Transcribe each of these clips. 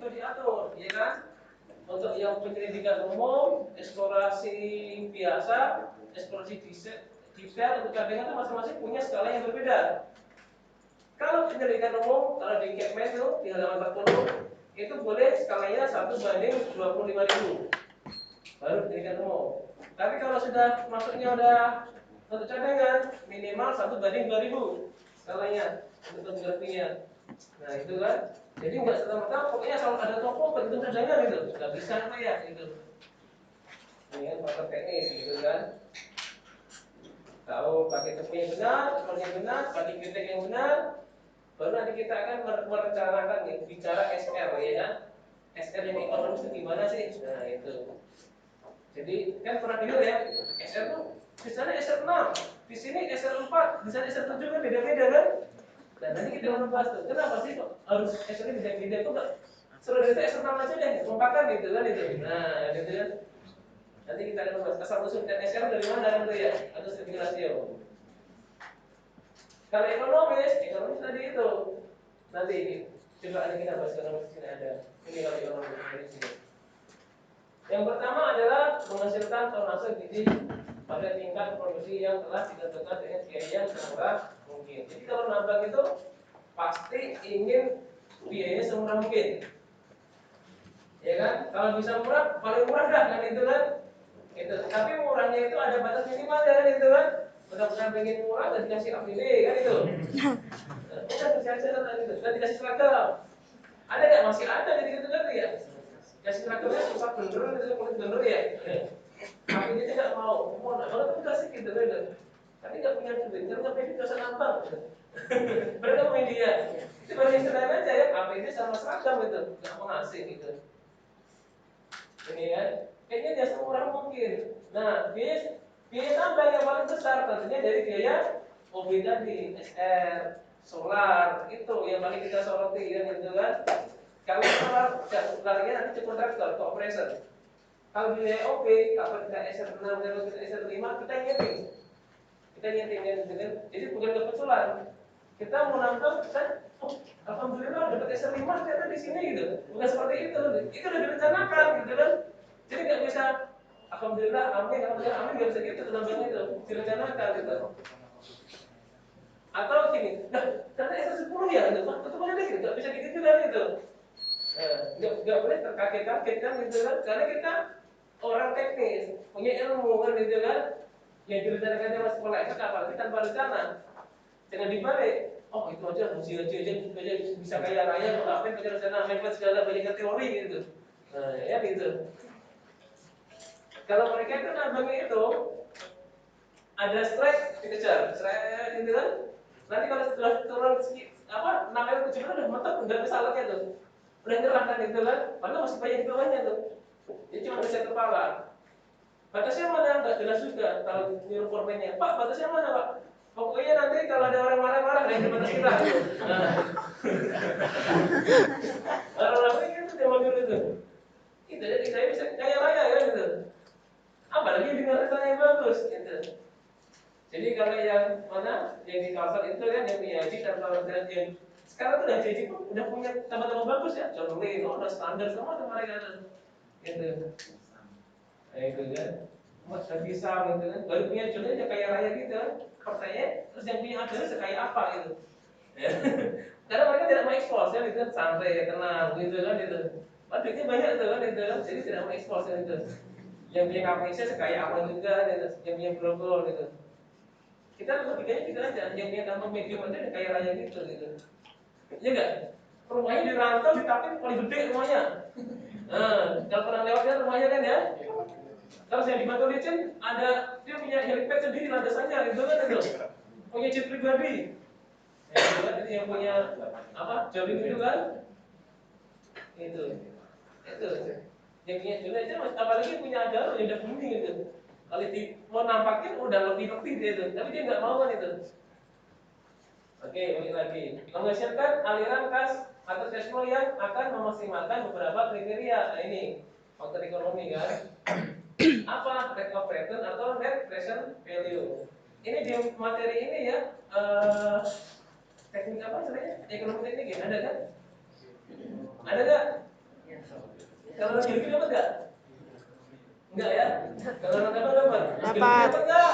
juga diatur, ya kan? Untuk yang penyelidikan umum, eksplorasi biasa, eksplorasi detail untuk cadangan itu masing-masing punya skala yang berbeda. Kalau penyelidikan umum, kalau di Kepmen itu di halaman 40 itu boleh skalanya 1/25.000 baru penyelidikan umum. Tapi kalau sudah masuknya udah untuk cadangan minimal 1/2000 skalanya untuk topografinya. Nah itu kan, jadi nggak serta-merta pokoknya selalu ada toko berhitung cadangan itu, nggak bisa apa ya itu. Ini kan faktor teknis gitu kan. Tahu pakai toko yang benar, skor yang benar, pakai kritik yang benar, baru nanti kita akan merencanakan nih bicara SR ya kan. SR yang ekonomis itu gimana sih? Nah itu. Jadi kan pernah dengar ya, SR tuh di sana SR 6, di sini SR 4, di sana SR 7 kan beda-beda kan? Nah nanti kita akan bahas tuh, kenapa sih kok harus SR ini beda-beda? Kok nggak suruh dari SR 6 aja deh, kompakan gitu kan itu. Nah gitu kan. Nanti kita akan bahas asal usul dan SR dari mana kan tuh ya, atau strategi rasio. Kalau ekonomis tadi itu nanti ini coba ada kita bahas ekonomis sini ada. Ini kalau ekonomis di sini. Yang pertama adalah menghasilkan tonase biji pada tingkat produksi yang telah ditentukan dengan biaya yang semurah mungkin. Jadi kalau nambang itu pasti ingin biayanya semurah mungkin. Ya kan? Kalau bisa murah, paling murah dah kan itu kan? Itu. Tapi murahnya itu ada batas minimalnya kan itu kan? Benar-benar pengen murah dan dikasih APD kan itu. Udah kerja-kerja kan itu. Dan dikasih seragam. Ada nggak? Masih ada jadi gitu kan ya? Kasih seragamnya susah bener, itu kulit bener ya. Tapi dia tidak mau kalau tuh kasih gitu kan. Tapi nggak punya duit, karena nggak punya dosa nambang. Mereka mau dia. Itu baru Instagram aja ya, APD sama seragam itu, nggak mau ngasih gitu. Ini kan, kayaknya dia semurah mungkin. Nah, biaya tambang yang paling besar tentunya dari biaya mobil tadi, SR, solar, itu yang paling kita soroti kan gitu kan. Kalau solar, solarnya nanti ke kontraktor, ke operator. Kalau biaya OP, kalau kita SR6 dan kita SR5, kita nyeting. Kita nyeting dengan, jadi bukan kebetulan. Kita mau nambah, kan, oh, alhamdulillah dapat SR5 ternyata di sini gitu. Bukan seperti itu, itu udah direncanakan gitu kan. Jadi nggak bisa, alhamdulillah, amin, nggak bisa gitu nambahnya itu, direncanakan gitu. Atau gini, nah, ternyata SR10 ya, gitu, Pak, ketemunya deh, nggak bisa gitu juga gitu. Nggak boleh terkaget-kaget kan gitu kan, karena kita orang teknis punya ilmu kan gitu kan, yang direncanakannya masih meleset apalagi tanpa rencana. Jangan dibalik, oh itu aja bisa kaya raya, ngapain pakai rencana, main segala banyak teori gitu. Nah ya gitu. Kalau mereka itu nambahnya itu ada strike dikejar, strike gitu kan. Nanti kalau sudah turun apa namanya kecepatan udah mentok, udah misalnya tuh udah nyerah kan gitu kan, padahal masih banyak di bawahnya tuh. Jadi cuma bisa kepala. Batasnya mana nggak jelas juga kalau nyuruh formennya. Pak batasnya mana Pak? Pokoknya nanti kalau ada orang marah-marah itu batas kita. Gitu. Nah. Orang-orang itu zaman dulu itu. Itu jadi saya bisa kaya raya kan gitu. Apalagi dengan rencana yang bagus gitu. Jadi kalau yang mana yang di Kalsel itu kan yang punya haji dan kalau yang sekarang tuh haji pun udah punya tambah-tambah bagus ya. Contohnya udah standar semua tuh mereka tuh. Gitu. Nah, itu kan. Mas bisa gitu kan. Baru punya jodoh aja kaya raya gitu kan. Pertanyaan terus yang punya adalah sekaya apa gitu. Ya. Karena mereka tidak mau ekspos ya gitu kan, santai, tenang gitu kan gitu. Duitnya banyak tuh kan gitu kan. Jadi tidak mau ekspos ya gitu. Yang punya KPC sekaya apa juga gitu. Yang punya grogol gitu. Kita logikanya gitu aja, yang punya kantong medium aja udah kaya raya gitu gitu. Iya enggak? Rumahnya di rantau, di tapin paling gede rumahnya. Nah, kalau pernah lewat kan rumahnya kan ya. Terus yang di Batu Licin ada dia punya helipad sendiri landasannya gitu kan itu. Punya jet pribadi. Ya, itu kan itu yang punya apa? Jogging itu kan. Itu. Itu. Yang punya jodoh aja apalagi punya ada yang udah booming gitu. Kalau di mau nampakin udah lebih dia itu, tapi dia nggak mau kan itu. Oke, balik lagi. Menghasilkan aliran kas atau cash flow yang akan memaksimalkan beberapa kriteria. Nah ini faktor ekonomi kan. Apa rate of return atau net present value. Ini di materi ini ya teknik apa sebenarnya? Ekonomi teknik ya ada kan? Ada nggak? Kalau anak biologi dapat nggak? Enggak ya? Kalau anak dapat dapat? Biologi Dapat. dapat nggak?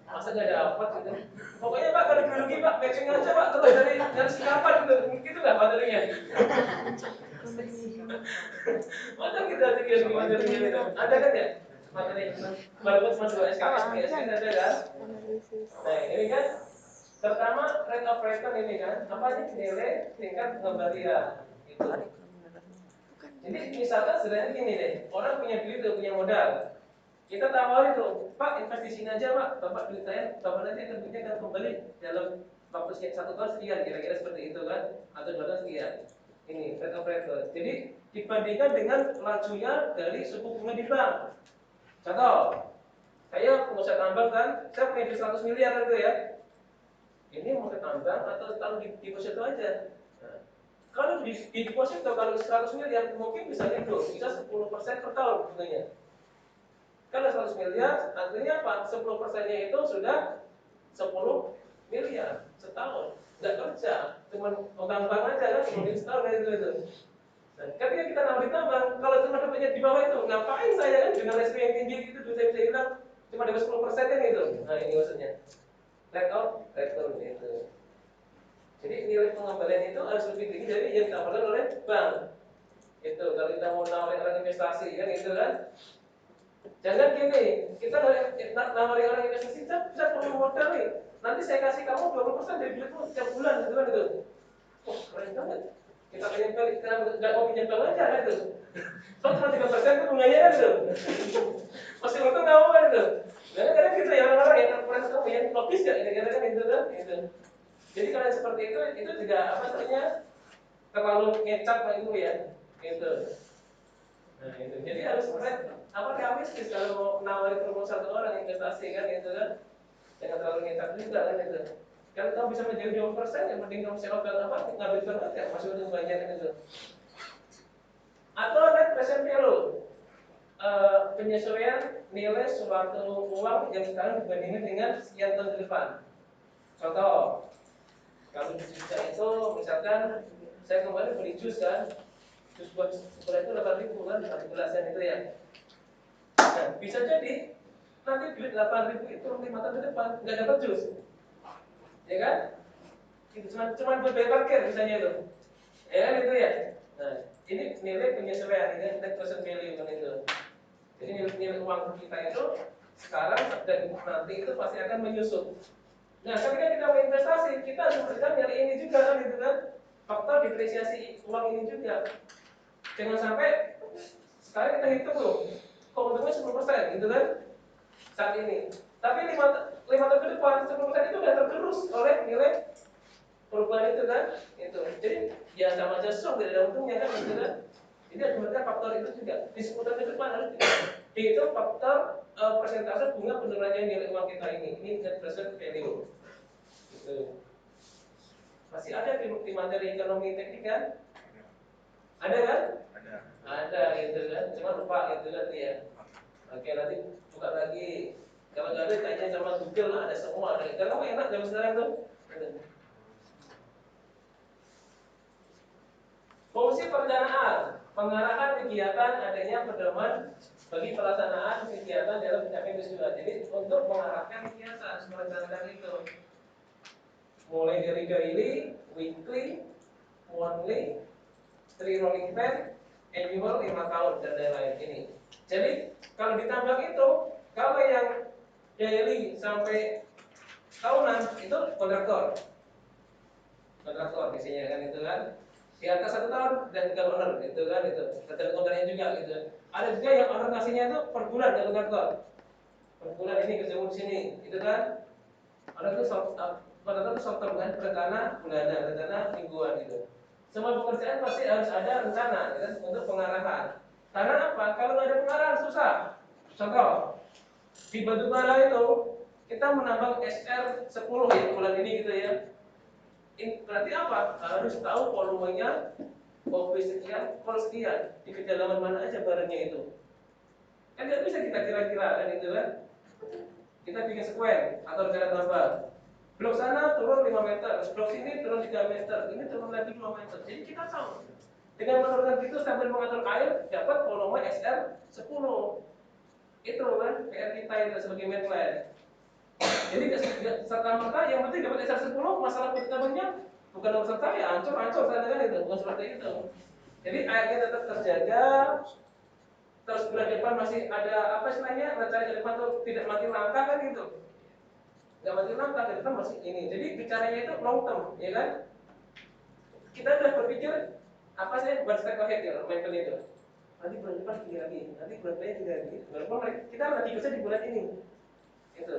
Masa nggak dapat gitu? Pokoknya Pak kalau biologi Pak matching aja Pak terus dari sikapan gitu nggak materinya? Masa kita aja biologi materinya gitu? Ada kan ya? Materi walaupun cuma 2 SKS, 3 SKS ada kan? Nah ini kan pertama rate of return ini kan apa nih nilai tingkat pengembalian gitu. Jadi misalkan sebenarnya gini deh, orang punya duit tuh, punya modal. Kita tawarin tuh, Pak investasi sini aja Pak, Bapak duit saya, Bapak nanti duitnya akan kembali dalam waktu sekian 1 tahun sekian, kira-kira seperti itu kan, atau 2 tahun sekian. Ini rate of return. Jadi dibandingkan dengan lajunya dari suku bunga di bank. Contoh, saya pengusaha tambang kan, saya punya duit 100 miliar itu ya. Ini mau ke tambang atau taruh di deposito aja. Nah, kalau di deposito kalau 100 miliar mungkin bisa itu bisa 10% per tahun tentunya. Kalau 100 miliar artinya apa? 10%-nya itu sudah 10 miliar setahun. Nggak kerja, cuma bank aja kan, kemudian setahun itu. Nah, ketika kita nawarin tambang, kalau cuma dapatnya di bawah itu, ngapain saya kan dengan resiko yang tinggi itu duit saya bisa hilang cuma dapat 10% kan itu. Nah ini maksudnya. Rate of return itu. Jadi nilai pengembalian itu harus lebih tinggi dari yang ditawarkan oleh bank. Itu kalau kita mau nawarin orang investasi kan itu kan. Jangan gini, kita nawarin orang investasi bisa perlu modal nih. Nanti saya kasih kamu 20% dari duitmu setiap bulan gitu kan itu. Oh keren banget. Kita pengen balik, kita nggak mau pinjam bank aja kan itu. So cuma 3% itu bunganya kan itu. Masih untung nggak mau kan itu. Kadang-kadang kita ya orang-orang yang kurang tahu yang logis gak kira-kira kan itu kan itu. Jadi kalau seperti itu juga apa namanya terlalu ngecap itu ya, gitu. Nah itu, jadi harus apa realistis kalau mau nawarin promo satu orang investasi kan itu kan, jangan terlalu ngecap juga kan itu. Kalau kamu bisa menjadi 20%, yang penting kamu sewa bank apa ngambil bank ya masih untung banyak kan itu. Atau net present value, penyesuaian nilai suatu uang yang sekarang dibandingkan dengan sekian tahun ke depan. Contoh, kalau jus itu misalkan saya kemarin beli jus kan, jus buat sekolah itu 8.000 kan, 8 gelasan itu ya. Nah, bisa jadi nanti duit 8.000 itu 5 tahun ke depan nggak dapat jus, ya kan? Itu cuma buat bayar parkir misalnya itu, ya kan itu ya. Nah, ini nilai penyesuaian ini net present value kan itu. Jadi nilai uang kita itu sekarang dan nanti itu pasti akan menyusut. Nah, ketika kita mau investasi, kita harus memperhatikan nilai ini juga kan gitu kan. Faktor depresiasi uang ini juga. Jangan sampai sekarang kita hitung loh, keuntungannya 10% gitu kan saat ini. Tapi 5 tahun ke depan 10% itu sudah tergerus oleh nilai perubahan itu kan. Itu. Jadi ya sama aja shock tidak ada untungnya kan gitu kan. Jadi harus memperhatikan faktor itu juga. Di 10 tahun ke depan harus dihitung faktor persentase bunga penurunannya nilai uang kita ini. Ini net present value. Gitu. Masih ada di materi ekonomi teknik kan? Ada kan? Ada gitu kan, cuma lupa gitu kan ya. Oke nanti buka lagi. Kalau nggak ada tanya sama Google lah, ada semua. Ada. Karena kamu enak zaman sekarang tuh. Fungsi perencanaan, pengarahan kegiatan adanya pedoman bagi pelaksanaan kegiatan dalam mencapai tujuan. Jadi untuk mengarahkan kegiatan, merencanakan itu. Mulai dari daily, weekly, monthly, 3 rolling plan, annual 5 tahun dan lain-lain ini. Jadi kalau ditambah itu, kalau yang daily sampai tahunan itu kontraktor biasanya kan itu kan. Di atas 1 tahun dan tinggal owner itu kan itu. Tergantung ownernya juga gitu. Ada juga yang owner kasihnya itu per bulan ke kontraktor. Per bulan ini kerja di sini, itu kan. Ada tuh kontraktor itu short term kan, rencana bulanan, rencana mingguan gitu. Semua pekerjaan pasti harus ada rencana ya, untuk pengarahan. Karena apa? Kalau nggak ada pengarahan susah. Contoh, di batubara itu kita menambang SR10 ya bulan ini gitu ya. Berarti apa? Harus tahu volumenya, OB sekian, vol sekian, di kedalaman mana aja barangnya itu. Kan nggak bisa kita kira-kira kan itu kan. Kita bikin sekuen atau rencana tambang. Blok sana turun 5 meter, blok sini turun 3 meter, ini turun lagi 2 meter. Jadi kita tahu. Dengan menurunkan gitu sambil mengatur air dapat volume SR10. Itu kan PR kita itu sebagai main plan. Jadi serta-merta yang penting dapat SR10, masalah pertamanya bukan urusan saya, hancur saya kan itu, bukan seperti itu. Jadi airnya tetap terjaga, terus bulan depan masih ada apa istilahnya, rencana ke depan tuh tidak mati langka kan gitu. Nggak mati langka, ke depan masih ini. Jadi bicaranya itu long term, ya kan? Kita udah berpikir apa sih buat step ahead ya, main itu. Nanti bulan depan tinggi lagi, nanti bulan depan tinggi lagi. Walaupun kita lagi kerja di bulan ini, itu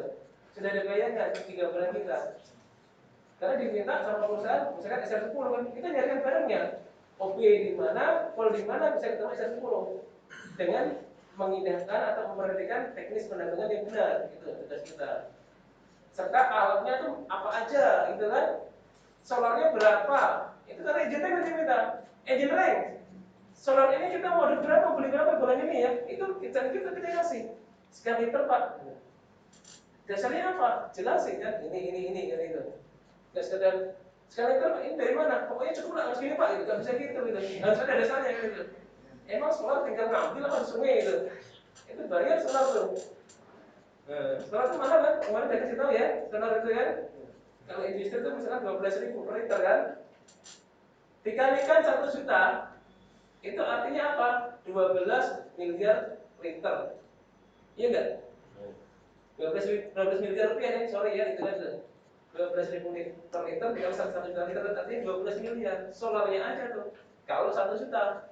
sudah ada bayangan 3 bulan kita. Karena diminta sama perusahaan, misalkan SR10 kan, kita nyarikan barangnya. OB di mana, pol di mana bisa ketemu SR10 dengan mengindahkan atau memperhatikan teknis penambangan yang benar, gitu tugas kita. Serta alatnya tuh apa aja, gitu kan? Solarnya berapa? Itu karena engineering nanti minta. Engineering, solar ini kita mau berapa, beli berapa bulan ini ya? Itu kita kasih. Sekian liter Pak. Dasarnya apa? Jelasin kan, ini kan itu. Gak sekedar sekali kan ini dari mana? Pokoknya cukup lah harus gini Pak, itu gak bisa gitu. Harus ada dasarnya gitu. Emang solar tinggal ngambil apa sungai itu? Itu bayar solar tuh. Solar itu mahal kan? Kemarin saya kasih tahu ya, solar itu kan. Kalau industri itu misalnya 12.000 per liter kan. Dikalikan 1 juta, itu artinya apa? 12 miliar liter. Iya enggak? 12 miliar rupiah nih, sorry ya, itu kan 12.000 per liter dikali 1 juta liter artinya 12 miliar. Solarnya aja tuh. Kalau 1 juta.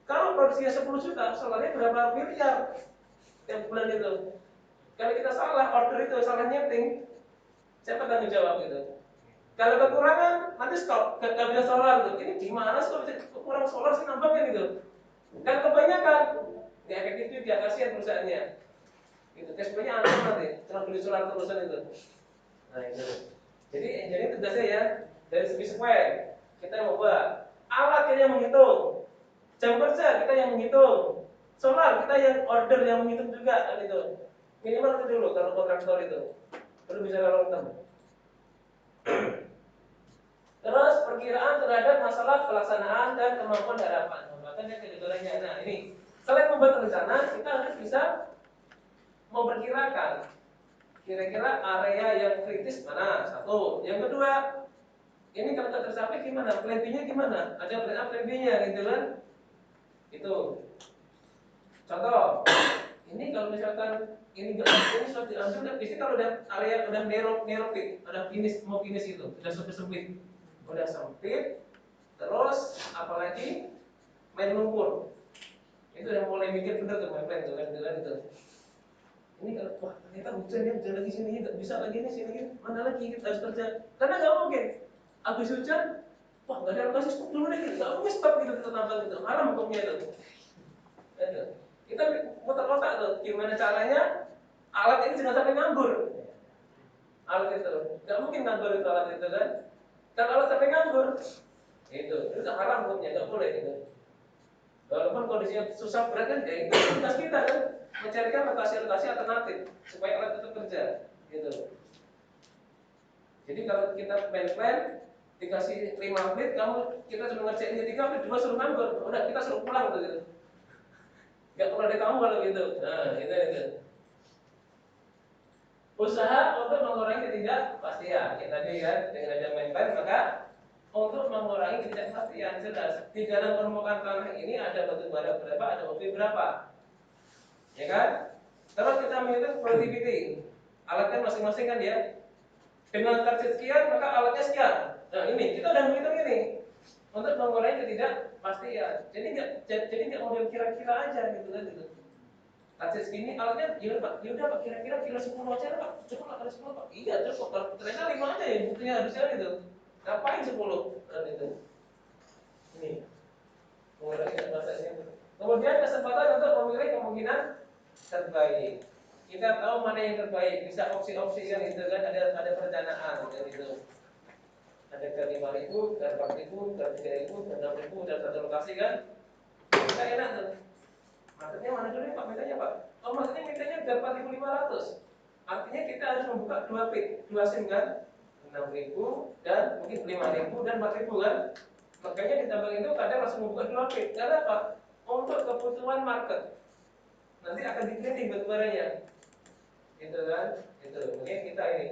Kalau produksinya 10 juta, solarnya berapa miliar tiap bulan itu? Kalau kita salah order itu, salah nyeting, siapa tanggung jawab gitu? Kalau kekurangan, nanti stop, gak bisa solar tuh. Ini gimana sih kalau bisa kurang solar sih nampaknya gitu? Dan kebanyakan, nggak efektif juga, kasihan perusahaannya. Gitu, cashflow-nya aneh nanti, cuma beli solar terusan itu. Nah itu. Jadi tugasnya ya dari segi spek kita mau buat alat kita yang menghitung, jam kerja kita yang menghitung, solar kita yang order yang menghitung juga kan itu. Minimal itu dulu kalau kontraktor itu. Perlu bicara long term. Terus perkiraan terhadap masalah pelaksanaan dan kemampuan harapan. Bahkan yang kebetulannya, nah ini selain membuat rencana kita harus bisa memperkirakan kira-kira area yang kritis mana, satu. Yang kedua, ini kalau tak tercapai gimana? Plan B-nya gimana? Ada plan A, plan B-nya gitu kan? Itu. Contoh, ini kalau misalkan ini sudah diambil, biasanya kalau udah area udah narrow pit, udah finish, mau finish itu, udah sempit, terus apalagi main lumpur. Itu udah mulai mikir bener tuh main plan tuh kan itu. Ini kalau wah ternyata hujan lagi sini nggak bisa lagi nih sini mana lagi kita harus kerja karena nggak mungkin habis hujan wah nggak ada lokasi stop dulu nih nggak mungkin stop gitu kita tambang gitu haram hukumnya itu. Kita muter-muter tuh gimana caranya alat ini jangan sampai nganggur alat itu nggak mungkin nganggur itu alat itu kan kalau alat sampai nganggur itu haram hukumnya nggak boleh gitu. Walaupun kondisinya susah berat kan ya itu tugas kita kan mencarikan lokasi-lokasi alternatif supaya alat tetap kerja gitu. Jadi kalau kita main plan dikasih 5 menit kita cuma ngerjainnya 3 menit 2 suruh nganggur udah kita suruh pulang gitu. Gak pernah ada kamu kalau gitu. Nah itu. Usaha untuk mengurangi ketidakpastian ya tadi kan dengan ada main plan maka untuk mengurangi ketidakpastian jelas di dalam permukaan tanah ini ada batu bara berapa, ada OB berapa, ya kan? Terus kita menghitung productivity, alatnya masing-masing kan ya. Dengan target sekian maka alatnya sekian. Nah ini kita udah menghitung ini untuk mengurangi ketidakpastian. Jadi nggak model kira-kira aja gitu kan gitu. Target segini alatnya yaudah Pak kira-kira kilo 10 aja Pak, cukup lah kali 10 Pak. Iya cukup, kalau ternyata 5 aja ya buktinya harusnya gitu. Ngapain 10? Dan itu. Ini mengurangi ketidakpastian. Kemudian kesempatan untuk memilih kemungkinan terbaik. Kita tahu mana yang terbaik, bisa opsi-opsi yang itu kan ada perencanaan dan itu. Ada ke 5.000, ke 4.000, ke 3.000, ke 6.000 dan satu lokasi kan. Kita enak tuh. Maksudnya mana dulu ya Pak mintanya Pak? Oh maksudnya mintanya 4.500. Artinya kita harus membuka 2 SIM kan? 6.000 dan mungkin 5.000 dan 4.000 kan? Makanya di tambang itu kadang langsung membuka 2 peak. Karena apa? Untuk kebutuhan market. Nanti akan dipilih batubaranya. Gitu kan? Itu. Makanya kita ini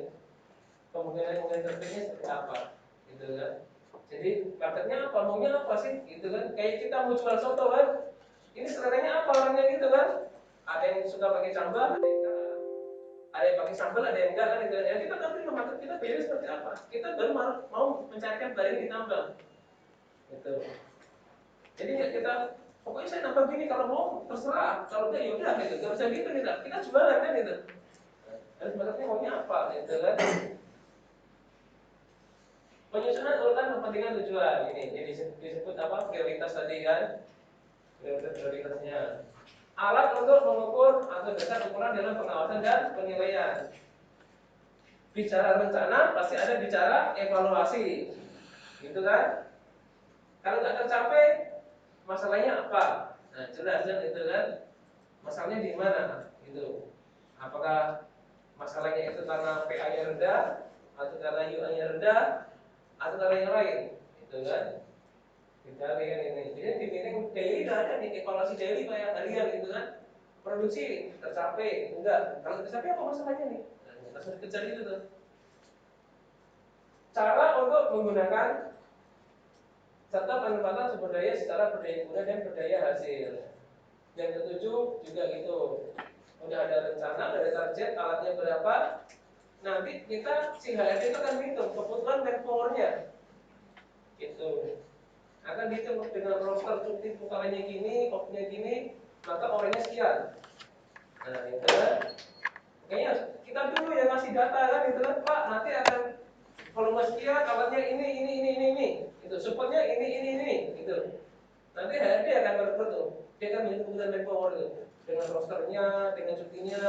kemungkinan intervennya seperti apa? Gitu kan? Jadi marketnya apa? Maunya apa sih? Gitu kan? Kayak kita mau jual soto kan? Ini seleranya apa orangnya gitu kan? Ada yang suka pakai sambal, ada yang enggak. Ada yang pakai sambal, ada yang enggak kan? Gitu. Ya kita tahu market kita pilih seperti apa. Kita baru mau mencarikan barang di tambang. Gitu. Jadi ya kita pokoknya saya nambah gini, kalau mau terserah, kalau enggak ya udah gitu. Enggak bisa gitu kita jualan kan gitu. Harus marketnya maunya apa gitu kan? Penyusunan urutan kepentingan tujuan ini disebut apa? Prioritas tadi kan? Prioritasnya. Alat untuk mengukur atau dasar ukuran dalam pengawasan dan penilaian. Bicara rencana pasti ada bicara evaluasi, gitu kan? Kalau nggak tercapai, masalahnya apa? Nah, jelas kan itu kan? Masalahnya di mana? Gitu. Apakah masalahnya itu karena PA-nya rendah, atau karena UA-nya rendah, atau karena yang lain? Gitu kan? Kita lihat ini. Jadi di meeting daily nggak ada nih evaluasi daily kayak harian gitu kan? Produksi tercapai, enggak? Kalau tercapai apa masalahnya nih? Nah, langsung dikejar itu tuh. Cara untuk menggunakan serta penempatan sumber daya secara berdaya guna dan berdaya hasil. Yang ketujuh juga gitu. Udah ada rencana, ada target, alatnya berapa. Nanti kita si HRD itu akan hitung kebutuhan manpowernya. Gitu. Akan dihitung dengan roster cuti putarannya gini, opnya gini, maka orangnya sekian. Nah itu kan. Kayaknya kita dulu yang ngasih data kan itu kan Pak, nanti akan volume sekian, alatnya ini. Itu supportnya ini, gitu. Nanti HRD akan merekrut tuh. Dia akan menghitung kebutuhan manpower itu dengan rosternya, dengan cutinya.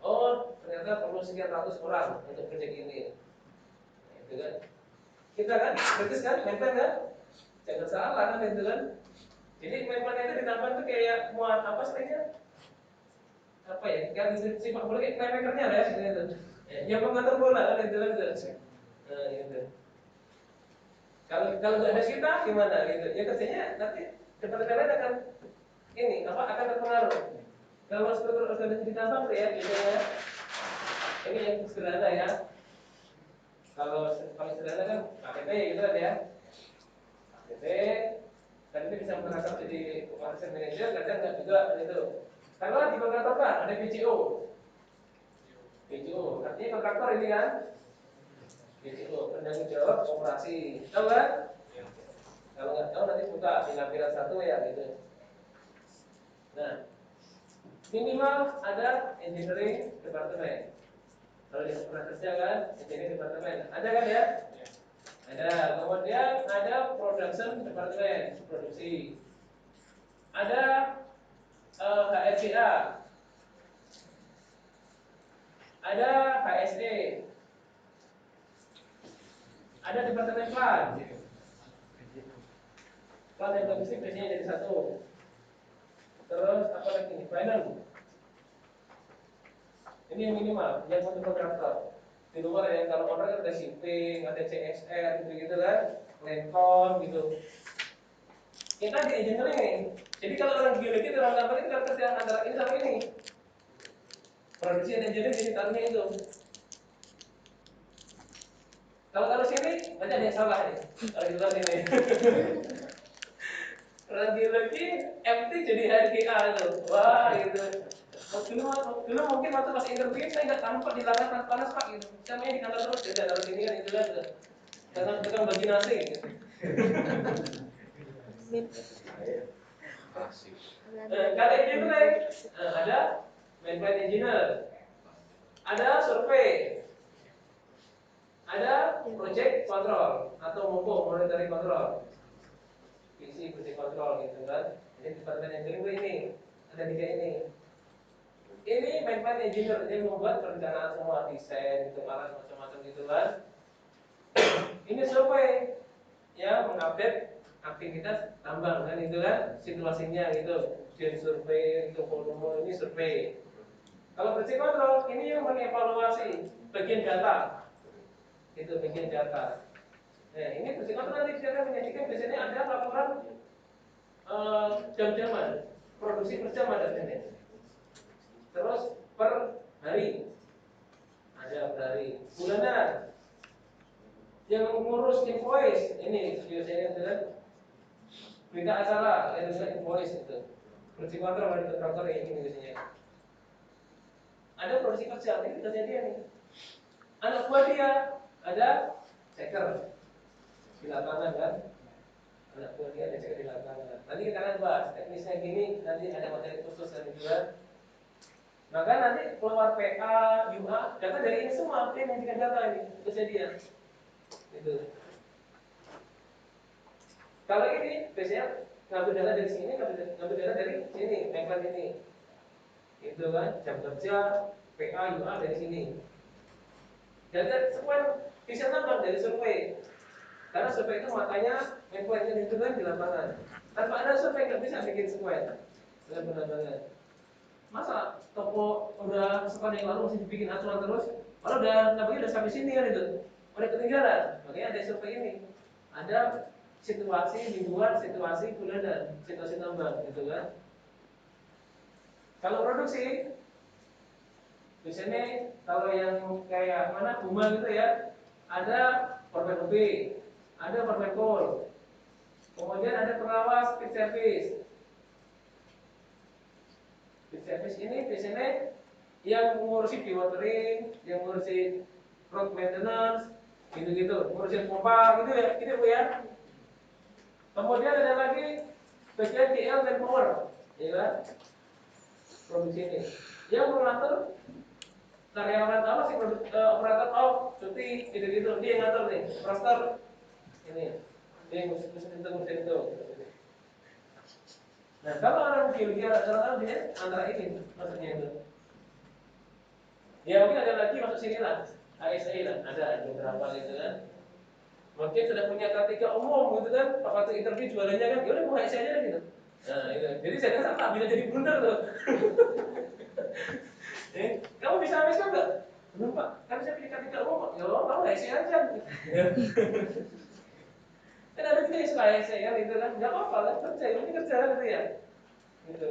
Oh, ternyata perlu sekian ratus orang untuk proyek ini. Nah, itu kan. Kita kan, kritis kan, mainplan kan? Jangan salah kan itu kan. Jadi mainplan itu ditambah tuh kayak muat apa istilahnya? Apa ya? Kan simak bola kayak playmakernya lah ya, gitu. Yang mengatur bola kan itu kan. Nah, gitu. Kalau nggak ada kita gimana gitu? Ya kerjanya nanti departemen akan ini apa akan terpengaruh. Kalau struktur organisasi ditambah tuh ya biasanya ini yang sederhana ya. Kalau sederhana kan KTP gitu kan ya. KTP dan ini bisa merangkap jadi operation manager kadang nggak juga itu. Kalau di kontraktor kan ada PCO. PCO artinya kontraktor ini kan. PCO penanggung jawab operasi. Tahu kan? Kalau nggak tahu nanti buka di lampiran 1 ya gitu. Nah, minimal ada engineering departemen. Kalau di pernah kerja kan, engineering departemen. Ada kan ya? Ada. Kemudian ada production departemen, produksi. Ada HSCA. Ada HSE. Ada departemen plan. Plan dan logistik biasanya jadi satu. Terus apa lagi nih? Finance. Ini yang minimal, yang untuk kontraktor. Di luar yang kalau orang ada shipping, ada CSR gitu kan, Lencom gitu. Kita di engineering nih. Jadi kalau orang geologi orang gambar itu kan kerja antara ini sama ini. Produksi dan engineering jadi taruhnya itu. Kalau sini banyak yang salah nih. Kalau di luar ini. Orang geologi MT jadi HRGA itu. Wah gitu. Dulu mungkin waktu pas interview saya nggak tampak di layar panas pak gitu. Saya main di kantor terus ya taruh sini kan itu kan. Karena tukang bagi nasi. Gitu. Kalau engineering ada mainplan engineer, ada survei, ada project control atau MOPO monitoring control, visi project control gitu kan. Jadi departemen engineering ini ada 3 ini. Ini mainplan engineer dia membuat perencanaan semua desain gitu alat macam-macam gitu kan. Ini survei yang mengupdate aktivitas tambang kan itu kan situasinya gitu. Jadi survei itu volume ini survei. Kalau project control ini yang mengevaluasi bagian data. Itu bagian data. Nah, ini fungsi kontrol nanti dia akan menyajikan biasanya ada laporan jam-jaman, produksi per jam ada di sini. Terus per hari ada per hari, bulanan. Yang mengurus invoice ini biasanya adalah berita acara, itu adalah invoice itu. Produksi kontrol dari kontraktor ini biasanya. Ada produksi kerja, ini kerja dia nih. Anak buah dia ada checker di lapangan kan. Anak buah dia ada checker di lapangan. Nanti kita akan bahas teknisnya gini, nanti ada materi khusus dan juga. Maka nanti keluar PA, UA, data dari ini semua, dia menghentikan data ini, kerja dia. Gitu. Kalau ini biasanya ngambil data dari sini, ngambil data dari sini, mengklan ini. Itu kan jam kerja, PA, UA dari sini. Data semua bisa nambah dari survei. Karena survei itu makanya mengklannya itu kan di lapangan. Tanpa ada survei nggak bisa bikin sequel. Benar-benar banget. Masa toko udah sekolah yang lalu masih dibikin aturan terus, kalau udah nabanya udah sampai sini kan itu, udah ketinggalan. Makanya ada survei ini, ada situasi di luar situasi bulanan, situasi tambang, gitu kan. Kalau produksi, biasanya kalau yang kayak mana Buma gitu ya, ada permen UB, ada permen kol, kemudian ada pengawas pit service. Pit service ini biasanya yang ngurusin dewatering, yang ngurusin road maintenance, gitu-gitu, ngurusin pompa, gitu ya, gitu Bu ya. Kemudian ada lagi bagian GL dan power, ya kan? Produksi ini. Yang mengatur karyawan apa sih operator off, cuti, gitu-gitu, dia yang ngatur nih, roster ini, dia yang ngurusin itu. Nah, kalau orang geologi rata-rata dia antara ini maksudnya itu. Ya mungkin ada lagi masuk sini lah, ASA lah, ada beberapa gitu kan. Mungkin sudah punya K3 umum gitu kan, waktu interview jualannya kan, yaudah mau ASA aja gitu. Nah itu, jadi saya kan sama bisa jadi blunder tuh. Kamu bisa ASA nggak? Belum Pak, kan saya punya K3 umum Pak. Ya kamu ASA aja. Kan ada juga yang suka ASA kan, itu kan, nggak apa-apa kan, kerja, yang penting kerja gitu ya. Gitu.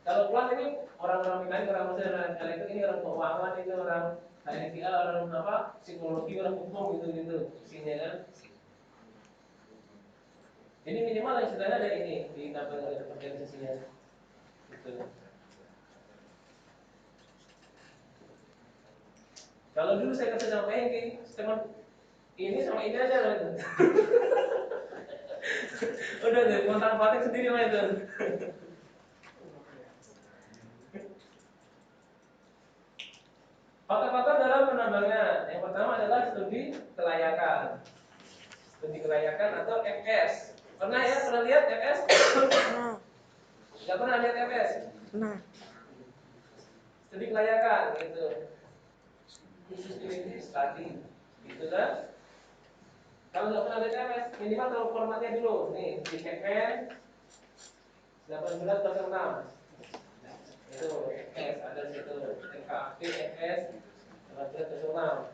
Kalau pulang ini orang-orang mekanik, orang mesin, orang elektrik, ini orang keuangan, itu orang HRDA, orang apa, psikologi, orang hukum gitu-gitu isinya kan. Jadi minimal yang sederhana ada ini di tabel organisasinya. Gitu. Kalau dulu saya kerja sama Hengki, teman ini sama ini aja lah itu. Udah deh, ngontrak-ngontrak sendiri lah itu. Faktor-faktor dalam penambangan. Yang pertama adalah studi kelayakan. Studi kelayakan atau FS. Pernah ya? Pernah lihat FS? Nggak pernah lihat FS? Nah. Studi kelayakan gitu. Feasibility study. Gitu kan? Kalau nggak pernah lihat FS, minimal tahu formatnya dulu. Nih, di segmen 1806. Itu FS ada di situ. NKAP FS 1806.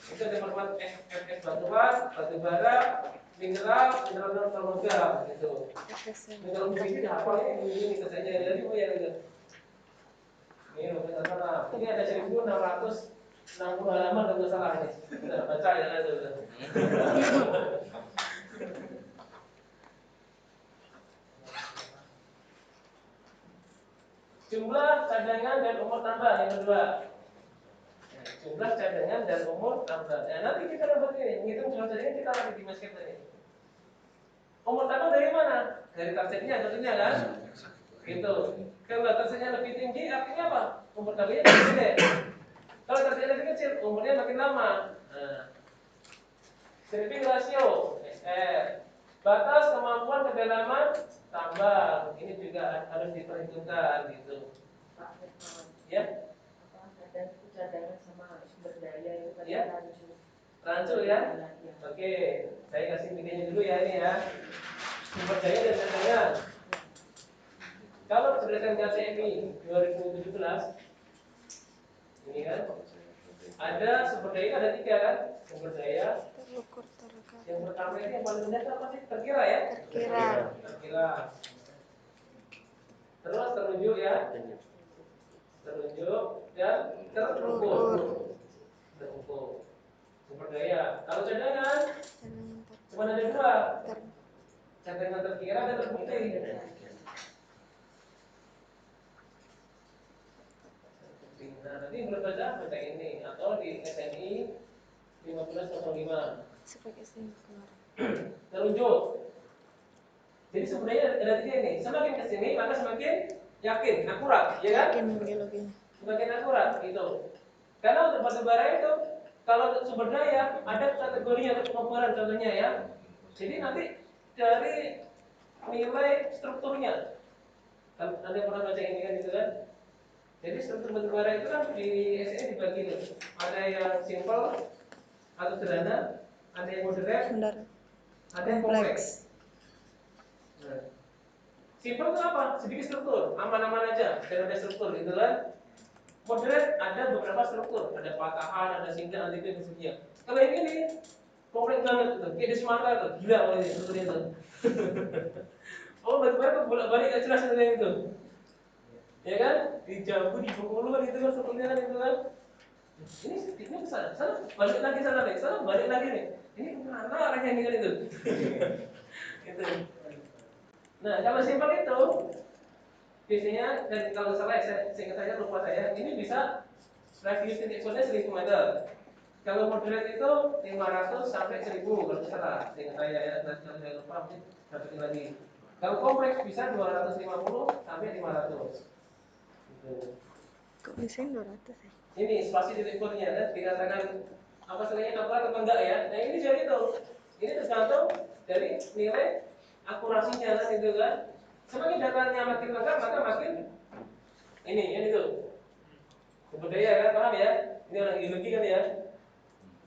Itu ada format FS batuan, batu bara, mineral logam gitu. Mineral bumi ini hafal ini kerjanya dari Bu ya gitu. Ini rumus sana. Ini ada 1660 halaman kalau salah ini. Kita baca ya itu. Jumlah cadangan dan umur tambang yang kedua. Jumlah cadangan dan umur tambang. Nah, nanti kita dapat ini, menghitung jumlah cadangan kita lagi di masket ini. Umur tambang dari mana? Dari targetnya tentunya kan? Gitu. Kalau targetnya lebih tinggi artinya apa? Umur tambangnya lebih gede. Kalau targetnya lebih kecil, umurnya makin lama. Nah, stripping rasio SR. Batas kemampuan kedalaman tambang. Ini juga harus diperhitungkan gitu. Ya? Ada cadangan sama sumber daya itu kan Ya? Rancu ya? Oke, saya kasih videonya dulu ya ini ya. Sumber daya dan cadangan. Kalau berdasarkan KCMI 2017 ini kan ada sumber daya ada 3 kan? Sumber daya. Terukur terkait. Yang pertama ini yang paling rendah itu apa sih? Terkira ya? Terkira. Terus terunjuk ya? Terunjuk dan terukur. Sumber daya. Kalau cadangan cuma ada 2. Cadangan terkira dan terbukti. Nah, nanti berbaca baca ini atau di SNI 1505. Sebagai keluar. Terunjuk. Jadi sebenarnya ada 3 ini. Semakin ke sini maka semakin yakin, akurat, ya kan? Yakin geologinya. Semakin akurat gitu. Karena untuk batu bara itu kalau sumber daya ada kategorinya atau pengukuran contohnya ya. Jadi nanti dari nilai strukturnya. Kan Anda pernah baca ini kan gitu kan? Jadi struktur batu bara itu kan di SE dibagi nih. Ada yang simple atau sederhana, ada yang moderate, ada yang kompleks. Nah, simple itu apa? Sedikit struktur, aman-aman aja, jangan ada struktur gitu kan? Moderate ada beberapa struktur, ada patahan, ada singgah, ada itu semuanya. Kalau yang ini kompleks banget tuh, kayak di Sumatera tuh, gila kalau ini strukturnya itu. Oh batu bara tuh bolak-balik gak jelas yang itu. Ya kan? Di Jambu, di Bengkulu kan itu kan strukturnya kan itu kan. Ini sedikitnya ke sana, balik lagi sana nih, sana balik lagi nih. Ini kemana arahnya ini kan itu? Gitu. Nah kalau simpel itu biasanya dan kalau salah seingat saya lupa saya ini bisa radius titik ekspornya 1000 meter. Kalau moderate itu 500 sampai 1000 kalau salah seingat saya ya. Dan kalau saya lupa mungkin dapetin lagi. Kalau kompleks bisa 250 sampai 500. Gitu. Kok misalnya 200 ya? Ini spasi titik ekspornya dan dikatakan apa sebenarnya apa atau enggak ya. Nah ini jadi tuh. Ini tergantung dari nilai akurasinya kan itu kan. Semakin datanya makin lengkap maka makin ini tuh. Sumber daya kan paham ya? Ini orang geologi kan ya.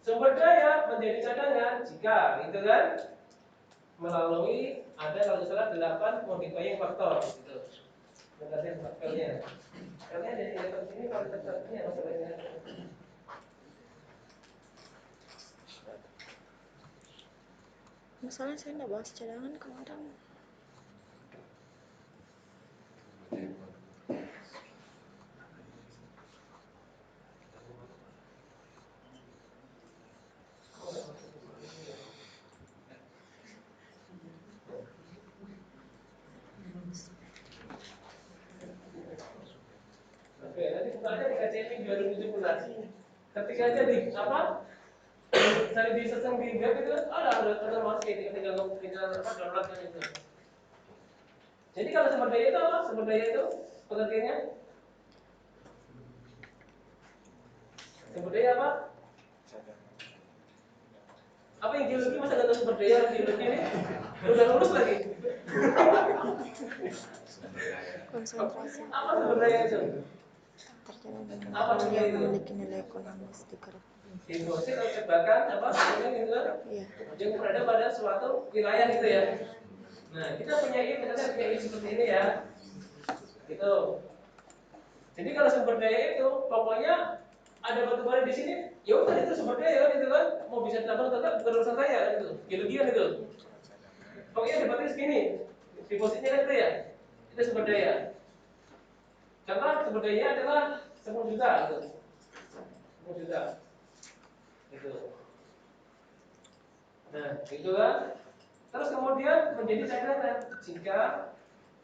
Sumber daya menjadi cadangan jika itu kan melalui ada kalau salah 8 modifying faktor gitu. Modifying faktornya. Karena dari level ini kalau tertentunya masalahnya. Masalah saya nggak bahas cadangan kemarin. Oke, nanti bukanya di KCMI 2017. Ketika aja di apa? Saya di setting di web itu ada masuk ya tinggal apa download itu. Jadi kalau sumber daya itu apa? Sumber daya itu pengertiannya sumber daya apa? Apa yang geologi masa nggak tahu sumber daya geologi ini? Udah lulus lagi. Konsentrasi Apa sumber daya itu? terjadi Apa sumber yang itu? memiliki nilai ekonomis di kerap. Deposit atau tebakan apa sebenarnya gitu kan? Iya. Yang berada pada suatu wilayah gitu ya. Nah kita punya ini seperti ini ya. Gitu. Jadi kalau sumber daya itu pokoknya ada batu bara di sini, ya udah itu sumber daya kan itu kan mau bisa ditambang tetap bukan urusan saya kan itu. Geologi kan itu. Pokoknya debatnya segini, depositnya kan itu ya. Itu sumber daya. Contoh sumber daya adalah 10 juta gitu. 10 juta. Gitu. Nah, itu kan. Terus kemudian menjadi cadangan jika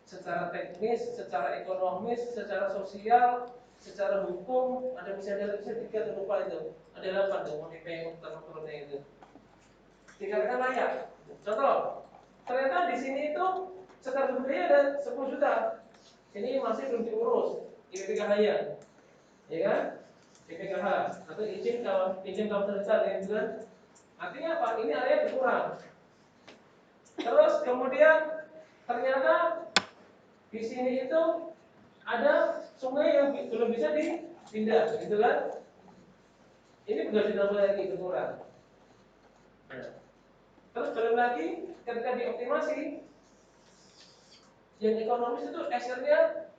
secara teknis, secara ekonomis, secara sosial, secara hukum ada misalnya 3 atau lupa itu ada 8 tuh modifying faktor-faktornya itu dikatakan layak. Contoh, ternyata di sini itu secara budaya ada 10 juta. Ini masih belum diurus IPKH nya, ya kan? IPKH atau izin kawasan besar ya kan? Artinya apa? Ini area berkurang. Terus kemudian ternyata di sini itu ada sungai yang belum bisa dipindah, gitu kan? Ini sudah ditambah lagi berkurang. Nah, terus belum lagi ketika dioptimasi, yang ekonomis itu SR-nya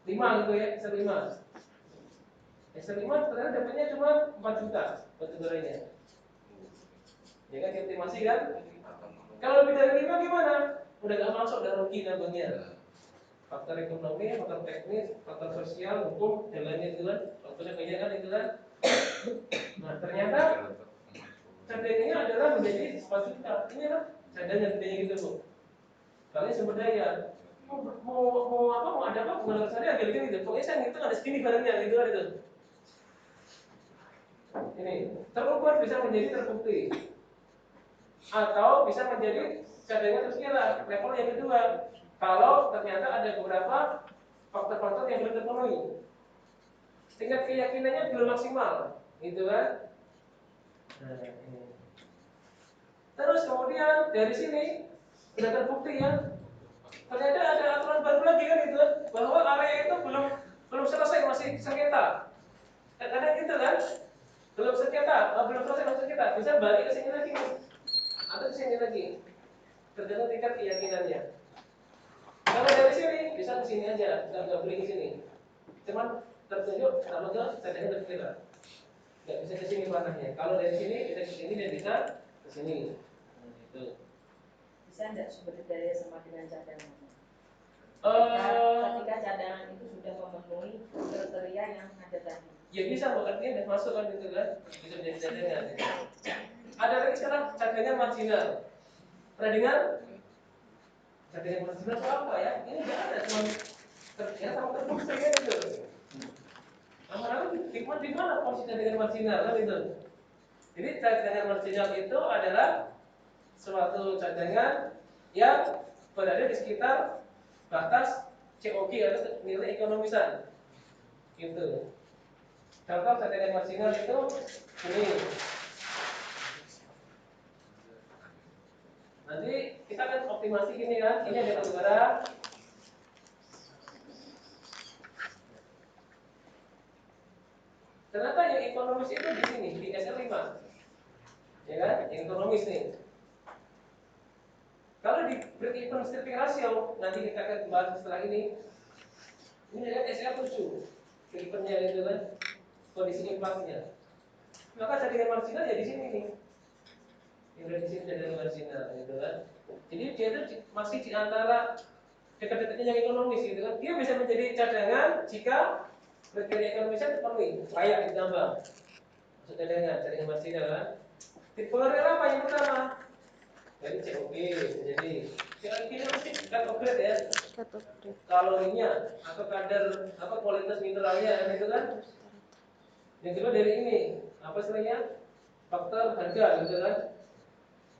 5 gitu ya, SR 5. S5 ternyata dapatnya cuma 4 juta batu baranya. Ya kan dioptimasi kan? Kalau lebih dari 5 gimana? Udah gak masuk, udah rugi nabungnya. Faktor ekonomi, faktor teknis, faktor sosial, hukum, dan lainnya itu kan. Faktornya banyak kan itu kan. Nah ternyata cadangannya adalah menjadi 4 juta. Ini lah cadangan gedenya gitu bu. Kalian sumber daya. Mau ada apa? Mau saya agak gitu. Pokoknya saya ngitung ada segini barangnya gitu kan itu. Ini terukur bisa menjadi terbukti atau bisa menjadi cadangan terkira level yang kedua kalau ternyata ada beberapa faktor-faktor yang belum terpenuhi, tingkat keyakinannya belum maksimal, gitu kan? Nah, ini. Terus kemudian dari sini sudah terbukti ya, ternyata ada aturan baru lagi kan itu kan, bahwa area itu belum selesai, masih sengketa. Kadang gitu kan, belum sengketa, belum selesai masih sengketa, bisa balik ke sini lagi atau ke sini lagi, tergantung tingkat keyakinannya. Kalau dari sini bisa ke sini aja, nggak boleh ke sini. Cuman tertunjuk sama ke cadangan terkira. Nggak bisa ke sini panahnya. Kalau dari sini bisa ke sini dan bisa ke sini. Nah, itu. Bisa enggak sumber daya sama dengan cadangan? Ketika cadangan itu sudah memenuhi kriteria yang ada tadi. Ya bisa, artinya udah masuk kan itu kan, bisa menjadi cadangan. Ada lagi istilah cadangan marginal. Pernah dengar? Cadangan marginal itu apa ya? Ini nggak ada, cuma terkira sama terbukti kan itu. Lama-lama hikmah di mana posisi cadangan marginal kan itu. Jadi cadangan marginal itu adalah suatu cadangan yang berada di sekitar batas COG atau nilai ekonomisan. Gitu. Contoh cadangan marginal itu ini. Nanti kita akan optimasi gini kan. Ini ada batubara. Ternyata yang ekonomis itu di sini di SR5. Ya kan? Yang ekonomis nih. Kalau di break-even stripping ratio nanti kita akan bahas setelah ini lihat SR7 break-evennya itu kan kondisi inflasinya. Maka cadangan marginal ya di sini nih. Yang di sini cadangan marginal gitu kan. Jadi dia itu masih di antara dekat-dekatnya yang ekonomis gitu kan. Dia bisa menjadi cadangan jika kriteria ekonomisnya terpenuhi, layak ditambah. Maksud cadangan marginal kan. Dipengaruhi apa yang pertama? Jadi COP, jadi COP itu mesti cut off grade ya. Kalorinya atau kadar apa kualitas mineralnya kan itu kan. Yang kedua dari ini apa istilahnya? Faktor harga gitu kan.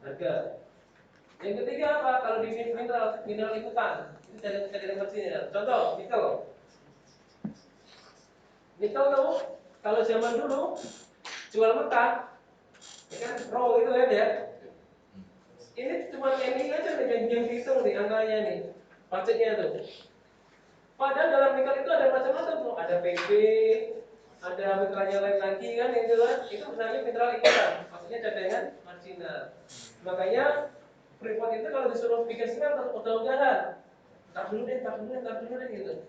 Harga. Yang ketiga apa? Kalau di mineral ikutan itu cadangan marginal. Contoh nikel. Nikel tuh kalau zaman dulu jual mentah, ya kan raw gitu kan ya. Ini cuma ini aja nih yang dihitung nih angkanya nih, pajaknya tuh. Padahal dalam nikel itu ada macam-macam tuh, ada PB, ada mineralnya lain lagi kan, itu sebenarnya mineral ikutan, maksudnya cadangan marginal. Makanya Freeport itu kalau disuruh bikin smelter udah-udahan, tar dulu deh gitu.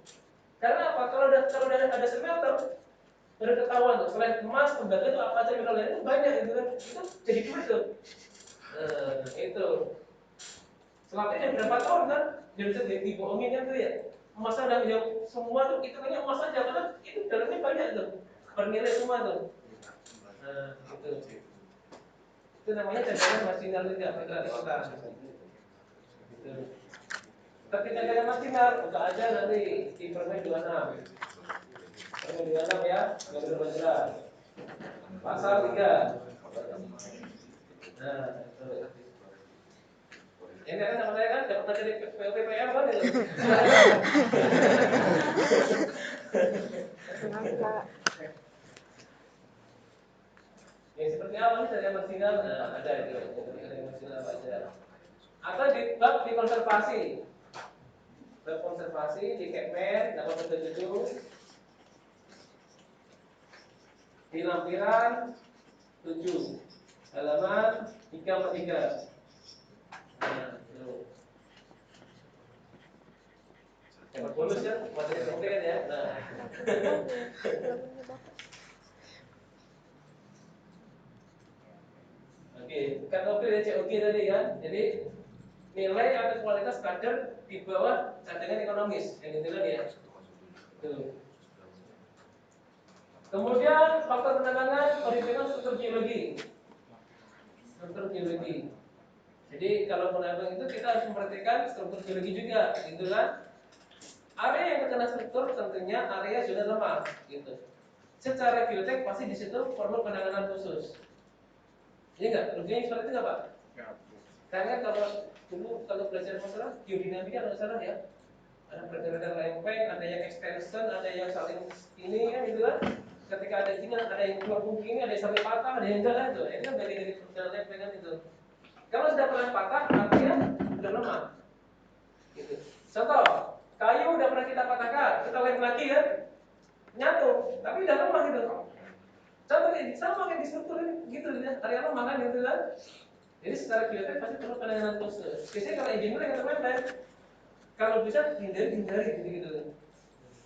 Karena apa? Kalau udah ada smelter, udah ketahuan tuh, selain emas, tembaga itu apa aja mineral lain itu banyak gitu kan, itu jadi duit tuh. Itu selatnya yang berapa tahun kan, dia bisa dibohongin kan tuh ya. Emas ada yang semua tuh itu hanya emas saja karena itu dalamnya banyak tuh, bernilai semua tuh. Itu namanya cadangan marginal juga, mineral ikutan. Gitu. Tapi cadangan marginal buka aja nanti di Permen 26. Permen 26 ya, yang jelas. Pasal 3. Nah, itu. Ini kan sama saya kan dapat materi PPM kan itu. Yang seperti apa nih cadangan marginal? Nah, ada itu. Cadangan marginal apa aja? Atau di bab di konservasi. Bab konservasi di Kepmen 877. Di lampiran 7 halaman 343. Nah, itu. Dapat bonus kan materi kan ya. Nah. KOP dan COG tadi kan. Jadi nilai atau kualitas kader di bawah cadangan ekonomis yang gitu kan ya. Tuh. Kemudian faktor penanganan perhitungan struktur geologi. Struktur geologi. Jadi kalau menambang itu kita harus memperhatikan struktur geologi juga, gitu kan? Area yang terkena struktur tentunya area zona lemah, gitu. Secara geotek pasti di situ perlu penanganan khusus. Iya nggak? Rugianya seperti itu nggak Pak? Karena kalau dulu kalau belajar masalah geodinamika kalau salah ya, ada pergerakan lempeng, ada yang extension, ada yang saling ini kan gitu kan? Ketika ada ini ada yang keluar ini, ada yang sampai patah, ada yang enggak kan itu. Ini kan bagian dari pergerakan lempeng kan itu. Kalau sudah pernah patah, artinya sudah lemah. Gitu. Contoh, kayu udah pernah kita patahkan, kita lem lagi kan, nyatu, tapi udah lemah gitu. Contoh kayak sama kayak di struktur ini, gitu ya, area lemah kan gitu kan. Jadi secara geotek pasti perlu penanganan khusus. Biasanya kalau engineer yang teman-teman, kalau bisa hindari gitu.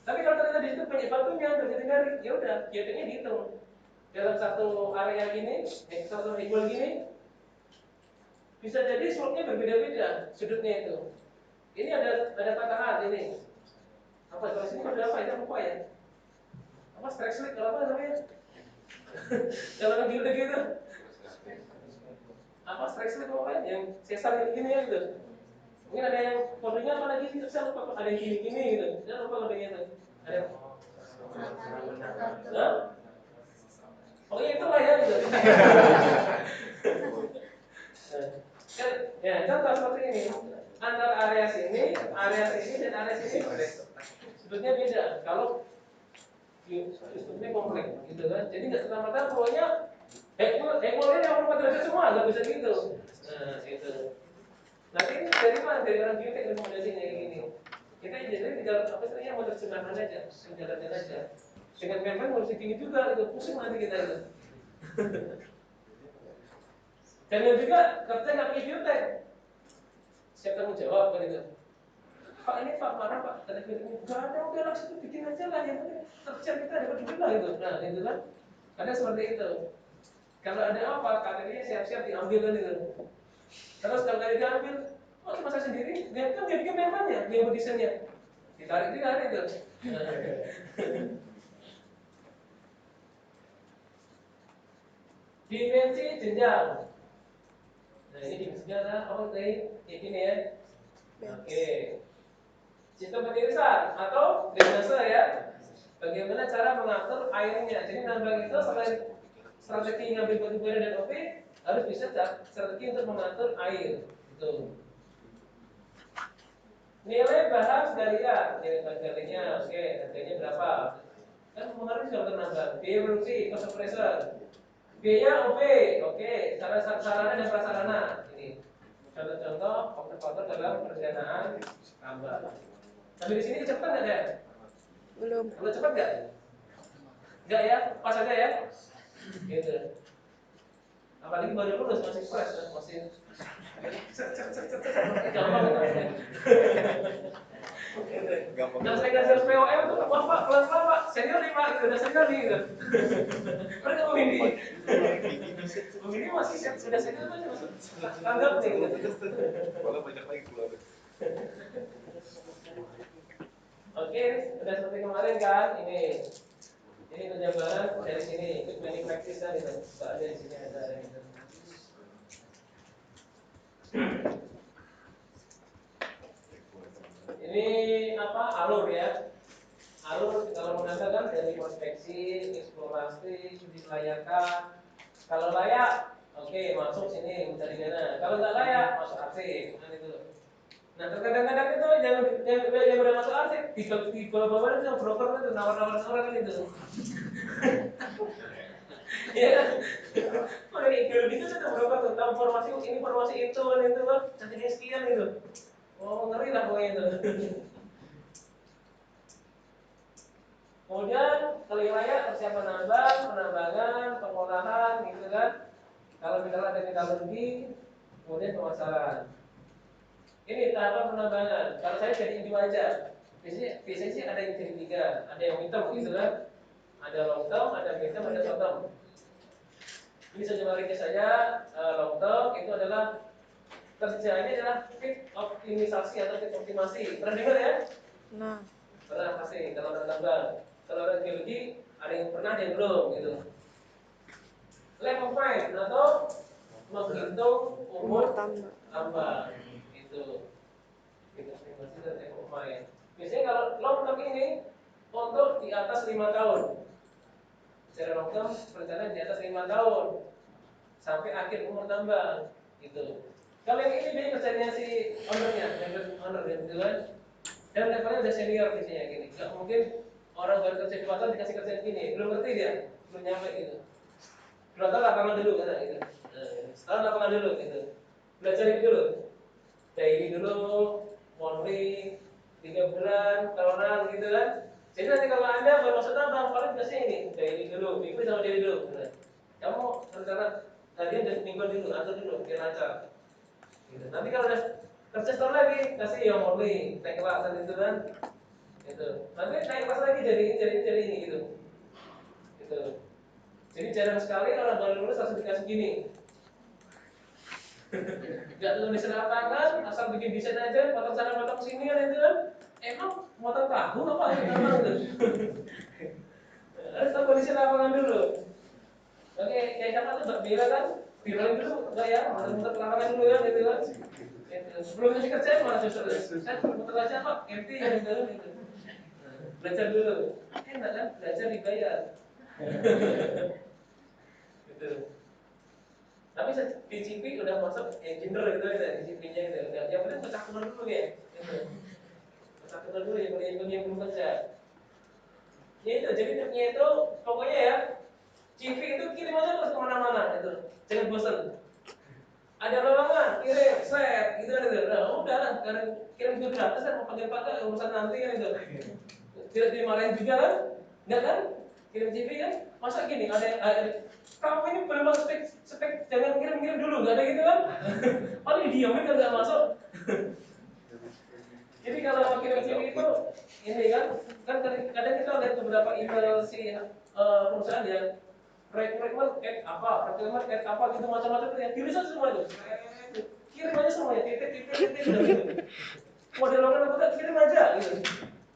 Tapi kalau ternyata di situ banyak batunya, nggak bisa hindari, ya udah, geoteknya dihitung. Dalam satu area gini, satu equal gini, bisa jadi slope-nya berbeda-beda sudutnya itu. Ini ada patahan ini. Apa kalau sini ada apa ya? Lupa ya. Apa strike slip kalau apa namanya? Kalau kan gitu gitu. Apa strike slip apa ya? Yang sesar gini ya gitu. Mungkin ada yang kodenya apa lagi sih? Saya lupa. Ada yang gini gitu. Saya lupa kodenya itu. Ada. Hah? Pokoknya itulah ya gitu. Ya, contoh seperti ini. Antara area sini dan area sini sebetulnya beda. Kalau strukturnya kompleks, gitu kan? Jadi nggak serta-merta pokoknya equalnya yang 4 derajat semua, nggak bisa gitu. Nah, itu. Nanti ini dari mana? Dari orang geotek rekomendasinya kayak gini. Kita jadi tinggal apa istilahnya menerjemahkan aja, menjalankan aja. Dengan memang harus gini juga, itu pusing nanti kita itu. Dan yang juga kerja nggak pakai geotek. Siapa tanggung jawab kan itu? Pak ini Pak marah Pak, tadi ini nggak ada, udah langsung itu bikin aja lah, yang penting kerja kita dapat duit lah itu. Nah itu kan, ada seperti itu. Kalau ada apa, KTP-nya siap-siap diambil kan itu. Terus kalau nggak diambil, oh cuma saya sendiri, dia kan dia bikin memangnya, dia buat desainnya, ditarik juga kan itu. Dimensi jenjang. Nah ini dimensinya adalah apa tadi? Ini ya. Oke. Sistem penirisan atau drainase ya. Bagaimana cara mengatur airnya? Jadi nambang itu selain strategi ngambil batu bara dan OP, harus bisa strategi untuk mengatur air. Gitu. Nilai bahan galian, nilai bahan galiannya, oke, harganya berapa? Kan mengerti kalau nambang. Biaya produksi, cost of pressure. Biaya OP, oke, sarana dan prasarana. Ini contoh-contoh faktor-faktor dalam perencanaan tambang. Sampai di sini cepat nggak ya? Belum. Kalau cepat nggak? Nggak ya, pas aja ya. Gitu. Apalagi baru lulus masih fresh, masih gampang kan? Nah saya ngajar POM tuh, wah Pak pelan-pelan Pak, senior nih Pak, udah senior nih gitu. Mereka begini masih sudah senior aja masih tanggap nih gitu. Malah banyak lagi keluar. Oke, udah seperti kemarin kan, ini penjabaran dari sini, itu planning practice kan itu, soalnya di sini ada gitu. Ini apa alur ya? Alur kalau mengatakan dari prospeksi, eksplorasi, dilayakan. Kalau layak, oke masuk sini mencari dana. Kalau nggak layak, masuk arsip, kan itu. Nah terkadang-kadang itu yang udah masuk arsip di bawah-bawah itu broker itu nawar-nawar kan itu. Ya, kalau ideologi itu sudah broker tentang informasi itu kan itu kan, cantiknya sekian itu. Oh ngeri lah pokoknya itu. Kemudian kalau yang layak persiapan nambang, penambangan, pengolahan, gitu kan. Kalau misalnya ada metodologi, kemudian pemasaran. Ini tahapan penambangan. Kalau saya jadi individu aja, biasanya sih ada yang jadi 3, ada yang hitam gitu kan. Ada long term, ada mid term, ada short term. Ini saja ringkas saja. Long term itu adalah kerjanya adalah fit optimisasi atau fit optimasi. Pernah dengar ya? Nah, Pernah pasti kalau orang tambang. Kalau orang geologi ada yang pernah ada yang belum gitu. Life of mine atau menghitung umur umur tambah. tambang itu. Fit optimasi dan life of mine. Biasanya kalau long term ini untuk di atas 5 tahun. Secara long term perencanaan di atas 5 tahun sampai akhir umur tambang gitu. Kalau yang ini dia kerjanya si ownernya, owner gitu kan. Dan levelnya udah senior biasanya gini. Gak mungkin orang baru kerja 2 tahun dikasih kerjaan gini, belum ngerti dia, belum nyampe gitu. 2 tahun lapangan dulu kata gitu. Setahun lapangan dulu gitu. Belajar ini dulu. Daily dulu, morning, 3 bulan, tahunan gitu kan. Jadi nanti kalau Anda baru masuk tambang, paling biasanya ini, daily dulu, minggu sama daily dulu. Gitu. Kamu rencana harian dan mingguan dulu, atur dulu, biar lancar. Gitu. Nanti kalau udah kerja setahun lagi, kasih yang morning, naik kelas dan itu kan. Gitu. Nanti naik kelas lagi jadi ini gitu. Gitu. Jadi jarang sekali orang baru lulus langsung dikasih gini. Gak tulis di lapangan, asal bikin desain aja, potong sana potong sini kan itu kan. Emang potong tahu apa gitu. Harus tahu kondisi lapangan dulu. Oke, kayak siapa tuh Mbak Mira kan? Viralin dulu, enggak ya? Muter-muter ke lapangan dulu ya, gitu kan? Sebelum kasih kerja malah justru saya muter aja Pak, empty ya gitu. Belajar dulu, enak kan? Belajar dibayar. Gitu. Tapi di CP udah masuk engineer gitu ya, di CP-nya gitu. Yang penting pecah telur dulu ya. Gitu. Pecah telur dulu yang belum kerja. Ya itu, jadi tipnya itu pokoknya ya, CV itu kirim aja terus kemana-mana gitu. Jangan bosan. Ada lowongan, kirim, share, gitu kan itu. Nah, udah lah, kirim itu gratis kan, mau panggil pakai urusan nanti kan itu. Tidak dimarahin juga kan? Enggak kan? Kirim CV kan? Masa gini, kamu ini belum masuk spek, jangan kirim-kirim dulu, nggak ada gitu kan? Paling didiamin kan nggak masuk. Jadi kalau mau kirim CV itu, ini kan kadang kita lihat beberapa email si perusahaan yang rekrutmen recruitment apa gitu macam-macam itu ya, tulis aja semua itu, kirim aja semuanya, titik gitu. Model lowongan apa kirim aja gitu.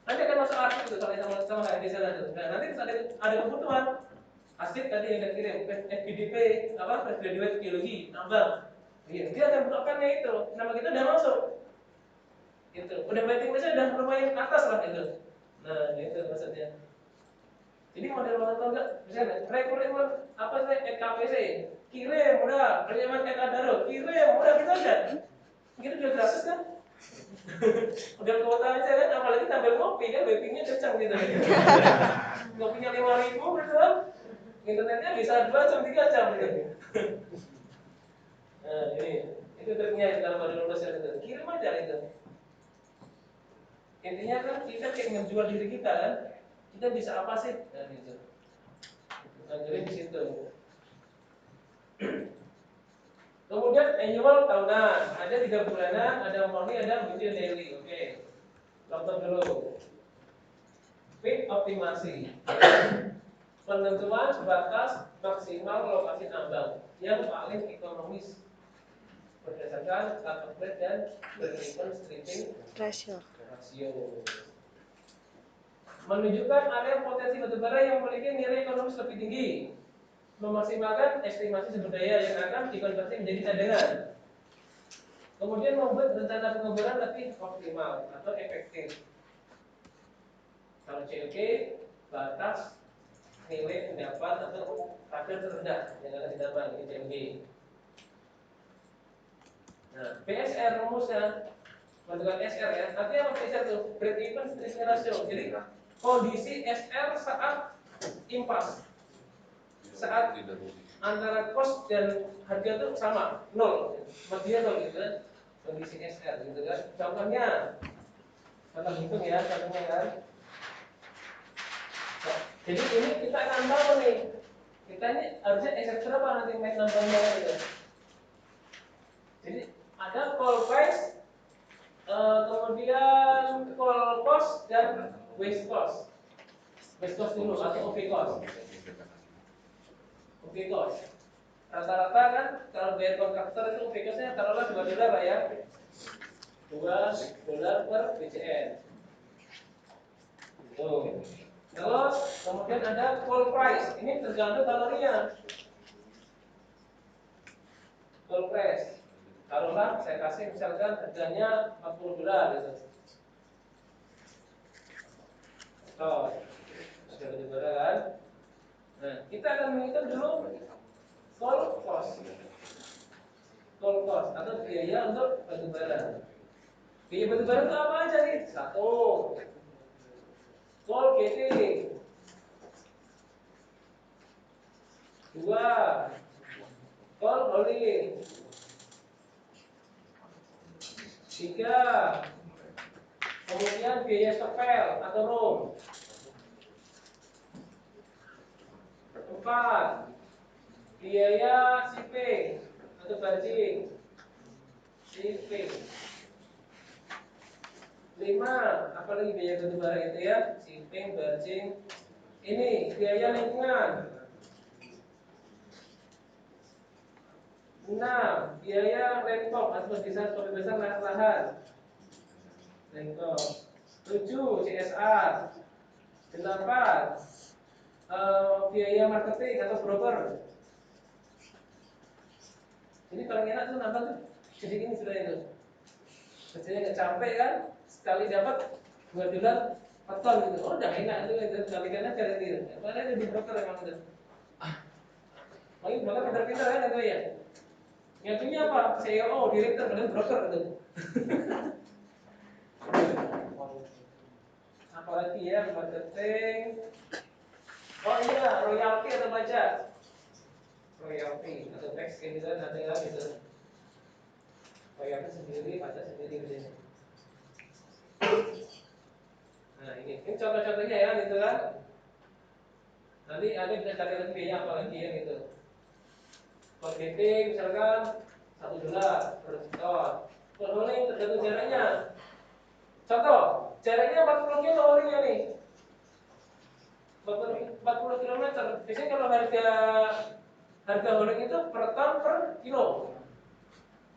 Nanti akan masuk artikel itu sama HRD sana tuh. Nah nanti ada kebutuhan asik tadi yang kirim FPDP apa graduate geologi tambang. Iya, dia akan bukakannya itu. Nama kita udah masuk. Gitu. Udah waiting listnya udah lumayan atas lah itu. Nah, itu maksudnya. Jadi model lowongan enggak misalnya rekrutmen apa sih KPC kirim udah rekrutmen Adaro kirim udah gitu aja. Gitu udah gratis kan? Udah kuota aja kan, apalagi sambil ngopi kan, webingnya kencang gitu. Ngopinya 5.000 gitu kan, internetnya bisa 2 jam 3 jam gitu. Nah ini itu triknya kalau baru lulus itu, kirim aja itu. Intinya kan kita kayak menjual diri kita kan, kita bisa apa sih? Nah gitu. Jadi di situ. Kemudian annual tahunan, ada 3 bulanan, ada monthly, ada weekly, daily. Oke, nonton dulu. Fit optimasi, penentuan batas maksimal lokasi tambang yang paling ekonomis berdasarkan cut-off grade dan break-even stripping Ratio. rasio. Menunjukkan area potensi batubara yang memiliki nilai ekonomis lebih tinggi. Memaksimalkan estimasi sumber daya yang akan dikonversi menjadi cadangan. Kemudian membuat rencana pengeboran lebih optimal atau efektif. Kalau CLK batas nilai pendapat atau kadar terendah yang akan ditambah di CLK. Nah, BSR rumusnya menentukan SR ya. Artinya apa BSR itu? Break even stripping ratio. Jadi kondisi SR saat impas, saat antara cost dan harga itu sama, nol, dia nol gitu kan. Kondisi SR gitu kan. Contohnya, contoh hitung ya, contohnya kan. Nah, jadi ini kita akan tahu nih, kita ini harusnya SR berapa nanti main nambahnya gitu. Jadi ada call price, kemudian call cost dan waste cost. Waste cost dulu atau OP cost. OP cost. Rata-rata kan kalau bayar kontraktor itu fikusnya taruhlah $2 lah ya, $2 per BCN. Tuh. Terus kemudian ada full price, ini tergantung kalorinya. Full price, taruhlah saya kasih misalkan harganya $40 gitu. Oh, ada $2 kan? Nah, kita akan menghitung dulu full cost. Full cost atau biaya untuk batubara. Biaya batubara itu apa aja nih? 1. Full gating. 2. Full rolling. 3. Kemudian biaya sepel atau room. 4. Biaya shipping atau barging. Shipping. 5. Apalagi biaya batubara itu ya, shipping, barging. Ini biaya lingkungan. 6. Biaya landform atau pembebasan lahan. Landform. 7. CSR. 8. Biaya marketing atau broker. Jadi paling enak tuh nambah tuh jadi ini sudah itu. Kerjanya nggak capek kan? Sekali dapat $2 per ton gitu. Oh udah enak itu kan, kalikan aja gitu. Mana jadi broker emang itu. Lagi broker pintar-pintar kan itu ya. Nyatunya apa? CEO, direktur, dan broker itu. Apalagi ya marketing. Oh iya, royalti atau pajak. Royalti atau tax gitu kan ada ya gitu. Royalti sendiri, pajak sendiri gitu. Nah ini contoh-contohnya ya gitu kan. Nanti ada bisa cari lagi biaya apa lagi ya gitu. Marketing misalkan $1 per ton. Rolling tergantung jaraknya. Contoh, jaraknya 40 kilo rollingnya nih. 40 kilometer. Biasanya kalau harga rolling itu per ton per kilo.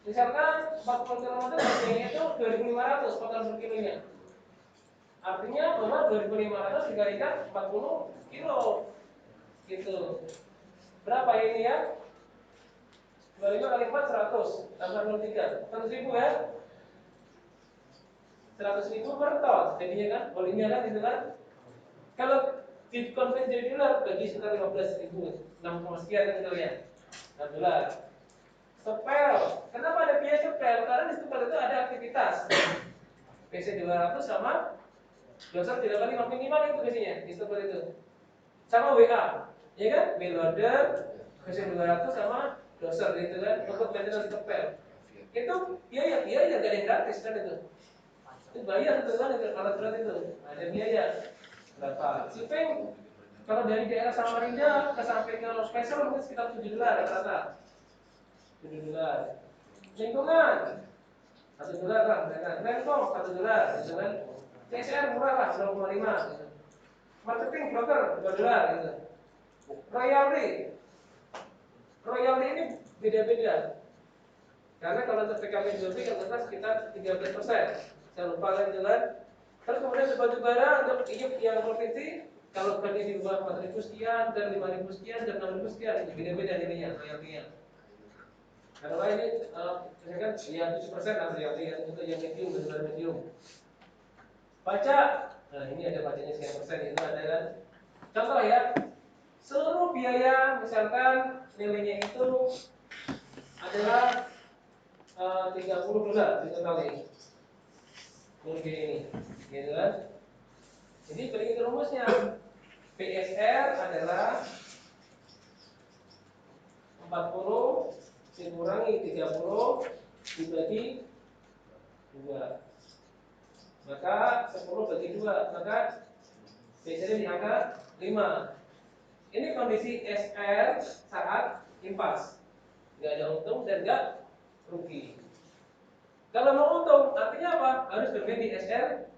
Misalkan 40 kilometer harganya itu 2.500 per ton per kilonya. Artinya bahwa 2.500 dikalikan 40 kilo. Gitu. Berapa ini ya? 25 kali 4 100 tambah 03 100.000 ya. 100.000 per ton jadinya kan, volumenya kan itu kan. Kalau dikonversi jadi dolar bagi sekitar 15.000, 6, sekian kan itu ya. $6. Sepel, kenapa ada biaya sepel? Karena di sepel itu ada aktivitas PC 200 sama doser tidak kali minimal itu biasanya di sepel itu. Sama WA, ya kan? Loader, PC 200 sama doser gitu kan untuk maintenance sepel. Itu biaya gak ada yang gratis kan itu. Itu bayar itu kan itu alat-alat itu ada biaya berapa. Shipping kalau dari daerah Samarinda ke sampai ke Special mungkin sekitar $7 rata-rata. $7. Lingkungan $1 lah, Landform $1 gitu kan. CSR murah lah 0,5 gitu. Marketing broker $2 gitu. Royalty ini beda-beda. Karena kalau untuk PKB Jovi kan sekitar 13%. Saya lupa kan jalan. Terus kemudian batubara untuk IUP yang provinsi, kalau berarti di bawah 4.000 sekian, dan 5.000 sekian, dan 6.000 sekian, beda-beda nilainya, royaltinya. Kalau ini misalkan ya 7% lah royalti ya, untuk yang medium, batubara medium. Pajak, nah ini ada pajaknya sekian persen, itu ada kan. Contoh ya, seluruh biaya misalkan nilainya itu adalah $30 di total ini. Mungkin ini, gitu kan? Jadi beri rumusnya. PSR adalah 40 dikurangi 30 dibagi 2. Maka 10 bagi 2, maka PSR di angka 5. Ini kondisi SR saat impas. Enggak ada untung dan enggak rugi. Kalau mau untung, artinya apa? Harus bermain di SR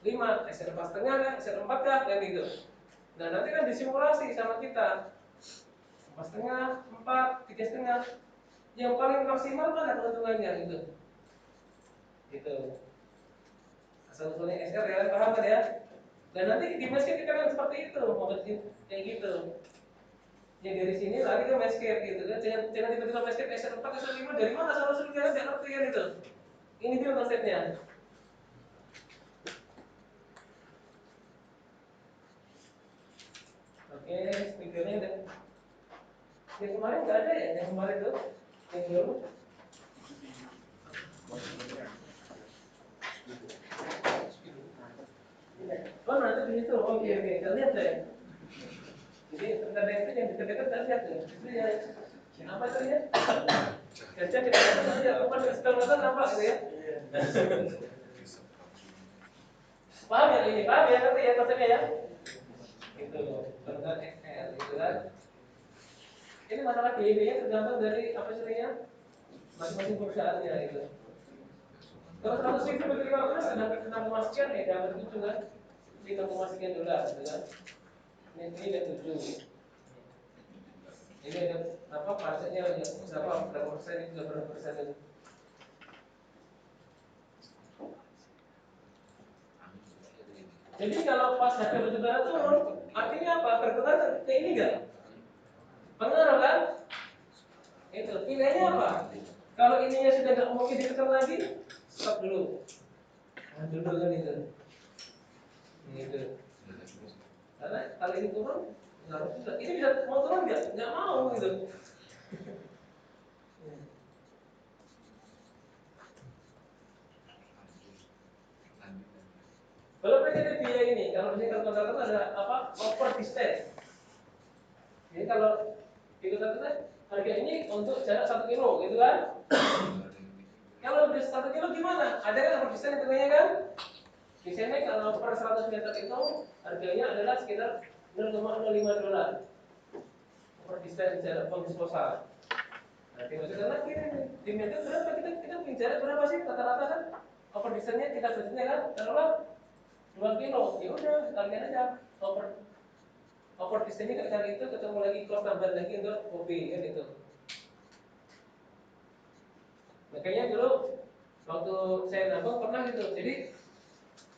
5, SR 4 setengah kan, SR 4 kan, dan gitu. Nah nanti kan disimulasi sama kita 4,5, 4, 3,5. Yang paling maksimal kan ada ketentuannya gitu. Gitu. Asal usulnya SR ya, paham kan ya? Dan nanti di basket kita kan seperti itu, mau kayak gitu. Yang dari sini lari ke basket gitu kan. Jangan tiba-tiba basket SR 4, SR 5 dari mana asal usul kalian tidak ngerti kan itu. Ini dia konsepnya. Oke, speakernya udah. Yang kemarin nggak ada ya? Yang kemarin tuh, yang dulu. Oh, nanti di situ. Oke, kita lihat deh. Jadi terkadang itu yang dekat-dekat kita lihat deh. Itu ya, apa itu ya? Kerja kita lihat aja. Apa setelah nampak gitu ya? Paham ya ini? Paham ya? Ngerti ya konsepnya ya? Gitu. Tentang XL, gitu kan? Ini masalah biaya tergantung dari apa istilahnya masing-masing perusahaannya gitu. Kalau 100.000 bagi 15 ada 6 sekian ya dapat itu kan di 6 sekian dolar gitu kan. Ini ada 7. Ini ada apa pajaknya aja berapa persen itu berapa persen itu. Jadi kalau pas harga batubara turun, artinya apa? Berpengaruh ke ini enggak? Pengaruh kan? Itu pilihannya apa? Kalau ininya sudah nggak mungkin ditekan lagi, stop dulu. Nah, dulu kan itu. Gitu. Karena kalau ini turun, harus juga. Ini bisa mau turun nggak? Nggak mau gitu. Kalau mereka ada biaya ini, kalau misalnya kalau ada apa? Over distance. Jadi kalau di kota harga ini untuk jarak 1 kilo, gitu kan? Kalau di 1 kilo gimana? Ada kan over distance hitungannya kan? Di sini kalau per 100 meter itu harganya adalah sekitar 0,05 dolar per distance jarak disposal. Nah, karena dimensi berapa kita bicara berapa sih rata-rata kan? Over distance-nya kita budgetnya kan taruhlah 2 kilo. Ya udah, kalian aja over distance-nya kali itu ketemu lagi cost tambahan lagi untuk OB kan itu. Makanya dulu waktu saya nabung pernah gitu. Jadi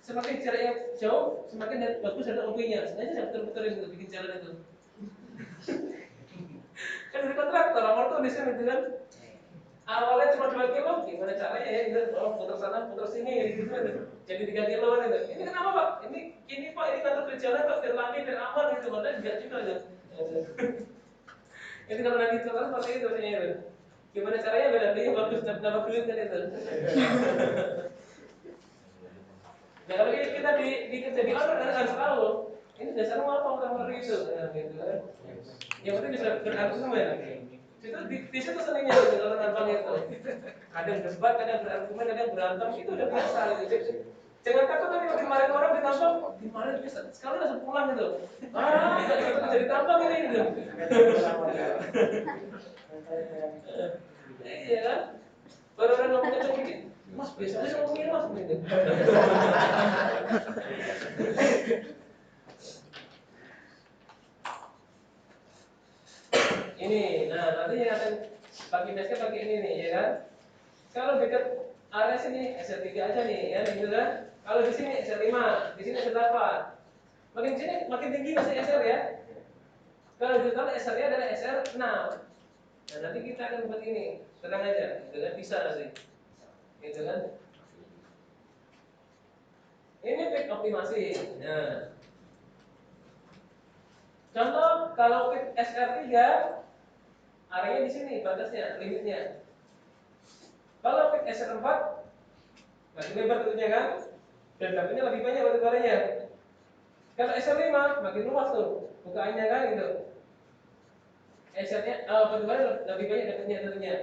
semakin jaraknya jauh, semakin bagus ada OB-nya. Sengaja saya putar-putarin gitu bikin jalan itu. Kan dari kontraktor, awal tuh di sini kan. Awalnya cuma 2 kilo, gimana caranya ya? Gitu, putar sana, putar sini, gitu kan. Jadi 3 kilo kan itu. Ini kenapa Pak? Ini Pak, ini kantor berjalan kok biar lami, biar aman gitu. Padahal enggak juga ya. Itu kalau nanti sekarang seperti itu maksudnya itu. Gimana caranya biar nantinya bagus dapat duit kan itu. Nah kalau kita kerja di orang kan harus tahu ini dasarnya apa orang itu, gitu kan. Yang penting bisa berargumen. Di situ seninya gitu kalau nabang itu. Kadang debat, kadang berargumen, kadang berantem itu udah biasa gitu. Jangan takut nanti kalau dimarahin orang ditambang, dimarahin bisa sekali langsung pulang gitu. Nggak cocok jadi tambang ini gitu. Iya kan? Baru orang ngomong kenceng dikit, Mas biasanya ngomongin Mas gitu. Ini, nah nanti yang akan pakai basket pakai ini nih, ya kan? Kalau dekat area sini SR3 aja nih, ya gitu kan? Kalau di sini SR5, di sini SR8. Makin sini makin tinggi masih SR ya. Kalau di total SR-nya adalah SR6. Nah nanti kita akan buat ini, tenang aja, gitu kan? Bisa nanti, gitu kan? Ini peak optimasi. Nah, contoh kalau peak SR3 areanya di sini batasnya, limitnya. Kalau peak SR4 makin lebar tentunya kan, dan dapatnya lebih banyak batu baranya. Kalau SR5 makin luas tuh bukaannya kan gitu. SR-nya batu bara lebih banyak dapatnya tentunya.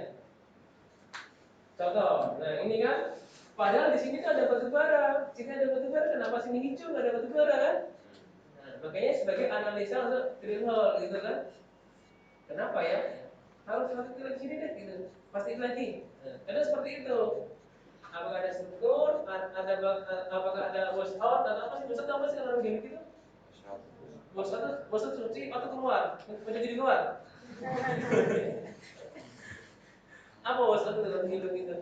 Contoh, nah ini kan, padahal di sini tuh ada batu bara, sini ada batu bara, kenapa sini hijau nggak ada batu bara kan? Nah, makanya sebagai analisa untuk drill hole gitu kan. Kenapa ya? Harus masuk ke sini deh gitu. Pasti lagi. Nah, karena seperti itu. Apakah ada struktur, apakah ada washout atau apa sih? Washout apa sih kalau orang gini gitu? Washout suci atau keluar? Menjadi di luar. Apa bos itu dalam hidup itu?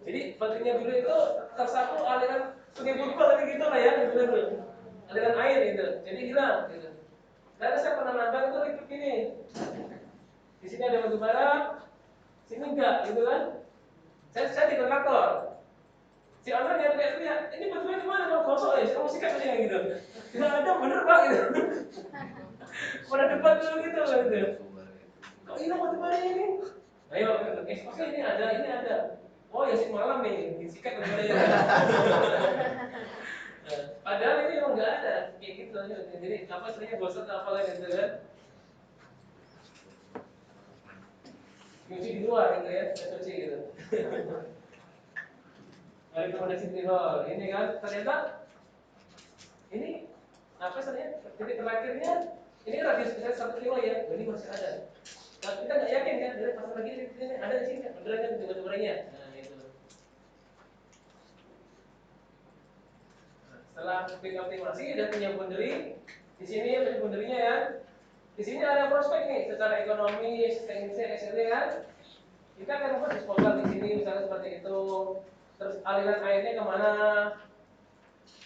Jadi pentingnya dulu itu tersapu aliran sungai Budgo tadi gitu lah ya, gitu dulu. Aliran air gitu, jadi hilang gitu. Karena saya pernah nambang itu ribut gini. Di sini ada batu bara, sini enggak, gitu kan? Saya di kontraktor. Si orang yang teriak, ini batu bara kemana? Kalau gosok ya, saya mau sikat aja gitu. Tidak ada, bener pak gitu. Pada depan dulu gitu, gitu. Kok hilang batu bara ini? Ayo, eksposnya ini ada. Oh ya si malam nih, disikat batu bara ya. Padahal ini emang nggak ada kayak gitu. Jadi apa istilahnya gosok apa kan gitu kan? Nyuci di luar gitu ya, cuci gitu. Rekomendasi tirol ini kan ternyata ini apa istilahnya titik terakhirnya ini radius kita 1 kilo ya, ini masih ada. Nah, kita nggak yakin kan, dari pasar lagi ini ada di sini beneran kan batu-baranya. Nah itu. Setelah bikin optimasi udah punya boundary di sini ya punya boundary-nya ya. Di sini ada prospek nih secara ekonomi, teknisnya, SLA kan. Kita akan membuat disposal di sini misalnya seperti itu. Terus aliran airnya kemana?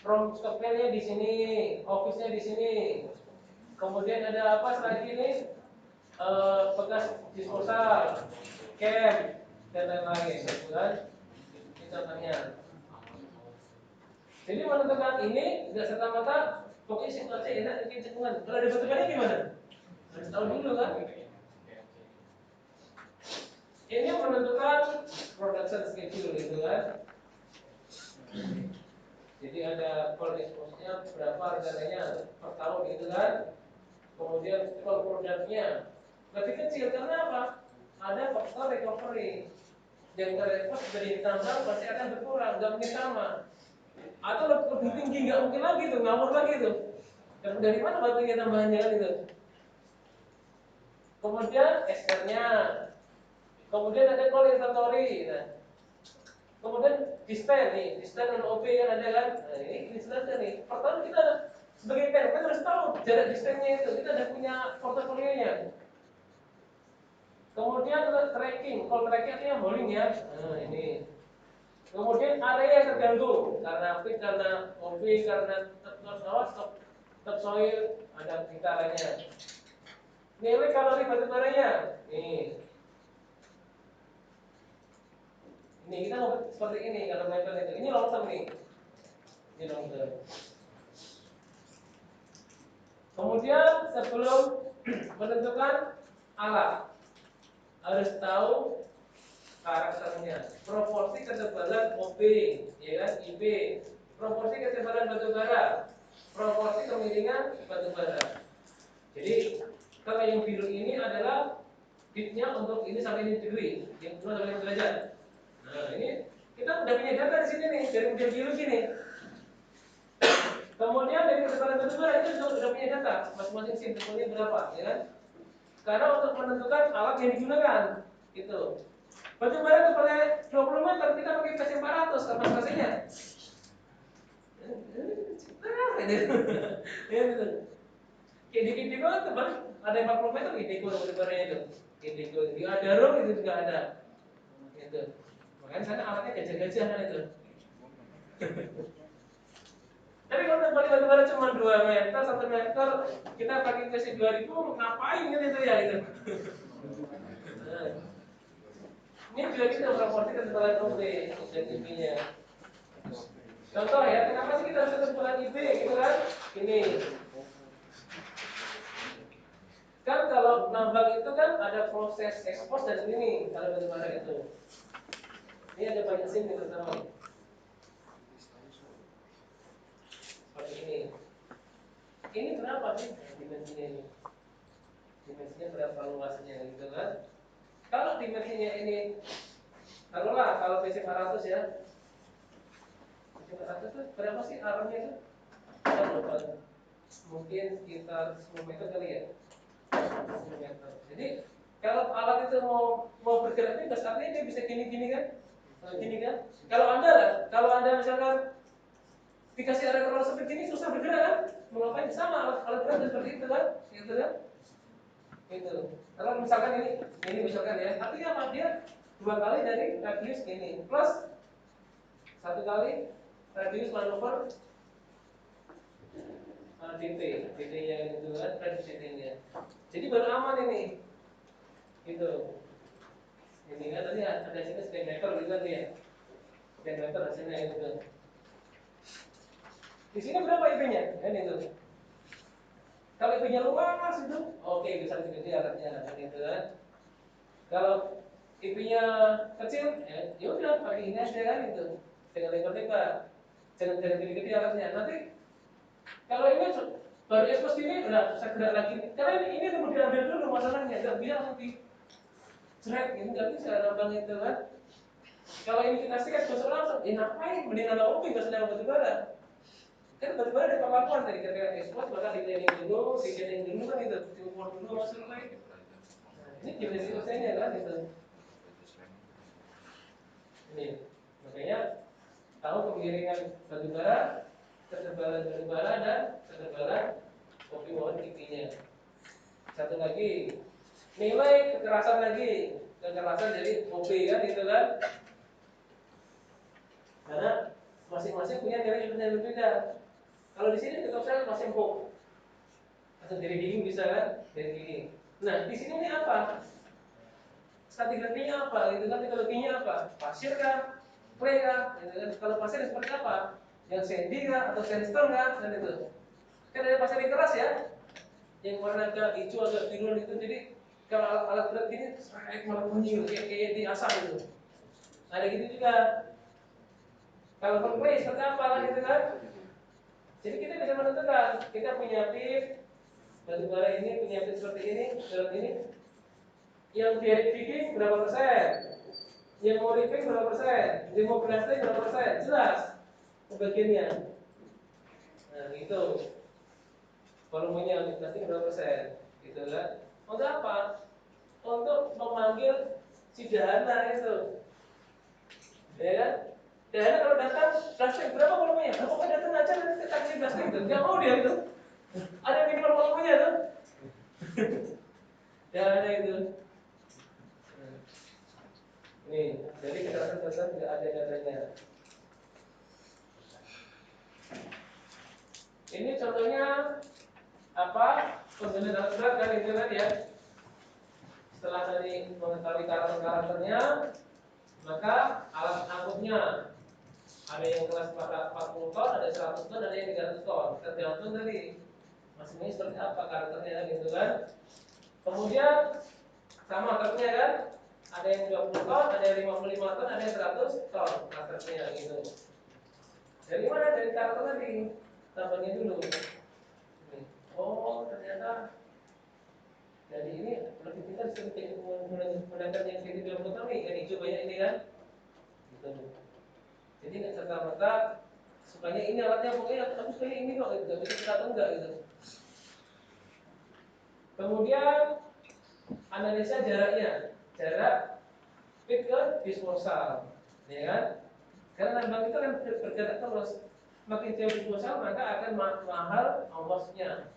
From stocknya di sini, office-nya di sini. Kemudian ada apa lagi nih? Bekas disposal, camp dan lain-lain, gitu kan? Ini contohnya. Jadi menentukan ini tidak serta merta pokoknya situasi enak bikin cekungan. Kalau ada batu-baranya gimana? Harus tahu dulu kan? Ini menentukan production schedule gitu kan. Jadi ada call expose-nya berapa rencananya per tahun gitu kan. Kemudian call produknya lebih kecil karena apa? Ada faktor recovery. Yang terlepas dari ditambah pasti akan berkurang, nggak mungkin sama. Atau lebih tinggi nggak mungkin lagi tuh, ngawur lagi tuh. Dan dari mana batunya tambahannya gitu? Kemudian esternya, kemudian ada call inventory. Nah, kemudian distan dan OP kan ada kan? Nah, ini selesai nih. Pertama kita sebagai PM kan harus tahu jarak distannya itu. Kita ada punya portofolionya. Kemudian tracking, call tracking artinya bowling ya. Nah, ini. Kemudian area yang terganggu karena pit, karena OP, karena topsoil, ada gitaranya. Nilai kalori batu baranya. Nih. Ini kita mau seperti ini kalau meter itu. Ini long term nih. Ini long term. Kemudian sebelum menentukan alat harus tahu karakternya, proporsi ketebalan OB, ya kan, IB, proporsi ketebalan batu bara, proporsi kemiringan batu bara. Jadi kalau yang biru ini adalah bitnya untuk ini sampai ini degree, yang kedua sampai ini derajat. Nah ini kita udah punya data di sini nih dari model biru gini. Kemudian dari ketebalan batu bara itu juga sudah punya data masing-masing sim levelnya berapa, ya kan? Karena untuk menentukan alat yang digunakan, gitu. Batu bara itu pakai 20 meter, kita pakai PC 400 kapasitasnya. Kayak di Indigo tebal ada 40 meter Indigo batu baranya itu. Indigo di Adaro itu juga ada. Gitu. Makanya sana alatnya gajah-gajah kan itu. Tapi kalau tebal batu bara cuma 2 meter, 1 meter, kita pakai PC 2000 ngapain kan itu ya itu. Nah, ini juga kita proporsi ketebalan OB dan IP-nya. Contoh ya, kenapa sih kita harus ketebalan IP gitu kan? Ini. Kan kalau nambang itu kan ada proses ekspos dan ini kalau batu bara itu. Ini ada banyak sim yang terutama. Seperti ini. Ini berapa sih dimensinya ini? Dimensinya berapa luasnya gitu kan? Kalau dimensinya ini, taruhlah kalau PC 400 ya. PC 400 itu berapa sih arahnya itu? Kita lupa. Mungkin sekitar 10 meter kali ya. 10 meter. Jadi kalau alat itu mau bergerak bebas, artinya dia bisa gini-gini kan? Gini kan? Kalau anda misalkan dikasih area terlalu sempit gini susah bergerak kan? Mau ngapain? Sama alat berat seperti itu kan? Gitu kan? Gitu. Kalau misalkan ini misalkan ya, artinya apa? Dia 2 kali dari radius ini plus 1 kali radius manuver dt-nya gitu kan, radius dt-nya. Jadi baru aman ini. Gitu. Ini kan tadi ada sini sekian meter gitu kan ya. Sekian meter hasilnya gitu. Di sini berapa IP-nya? Kan itu. Kalau IP-nya luas itu, oke bisa diganti alatnya kan gitu kan. Kalau IP-nya kecil, ya udah pakai ini aja kan itu. Dengan lebar-lebar. Jangan gede-gede alatnya. Nanti kalau ini baru expose ini udah saya gerak lagi. Karena ini tunggu diambil dulu masalahnya, nggak bisa nanti jeret gitu, nggak bisa nambang itu kan. Kalau ini kita sikat besok langsung, ngapain? Mending nambah OP nggak sedang batubara. Kan batubara ada kemampuan tadi ketika expose maka di cleaning dulu, di cleaning dulu kan itu, diukur dulu masuk lagi. Ini gimana selesainya kan itu. Ini makanya tahu kemiringan batubara, ketebalan batubara dan ketebalan kopi mohon IP-nya. Satu lagi nilai kekerasan lagi, kekerasan jadi OP kan itu kan. Karena masing-masing punya nilai yang berbeda. Kalau di sini kita saya masih empuk. Atau dari dinding bisa kan? Dari dinding. Nah, di sini ini apa? Stratigrafinya apa? Gitu kan, teknologinya apa? Pasir kah? Clay kah? Gitu kan. Kalau pasir seperti apa? Yang sandy kah? Atau sandstone kah? Dan itu. Kan ada pasir yang keras ya. Yang warna agak hijau agak biru itu. Jadi kalau alat berat gini, malah bunyi kayak di asam itu. Ada gitu juga. Kalau clay seperti apa lah gitu kan? Jadi kita bisa menentukan. Kita punya pit batubara ini punya pit seperti ini, dalam ini. Yang direct digging berapa persen? Yang mau ripping berapa persen? Yang mau blasting berapa persen? Jelas pembagiannya. Nah itu volumenya blasting berapa persen? Gitu kan? Untuk apa? Untuk memanggil si dahana itu, ya kan? Dahana kalau datang blasting berapa volumenya? Kalau mau datang aja nanti kita kasih blasting itu, nggak mau dia itu. Ada yang minimal volumenya tuh. Dahana itu. Nih, jadi kekerasan tidak ada datanya. Ini contohnya apa? Penggunaan alat berat kan itu kan ya. Setelah tadi mengetahui karakternya, maka alat angkutnya ada yang kelas 40 ton, ada 100 ton, ada yang 300 ton. Tergantung dari masing-masing seperti apa karakternya gitu kan. Kemudian sama truknya kan, ada yang 20 ton, ada yang 55 ton, ada yang 100 ton karakternya gitu. Dari mana? Dari karakter tadi. Tambahnya dulu. Oh ternyata jadi ini lebih kita seperti menggunakan yang kita bilang pertama nih kan hijau banyak ini kan gitu. Jadi nggak serta merta sukanya ini alatnya pokoknya aku sukanya ini kok gitu, bisa kita atau enggak gitu. Kemudian analisa jaraknya, jarak pit ke disposal, ya kan? Karena nambang itu kan bergerak terus, makin jauh disposal maka akan mahal ongkosnya.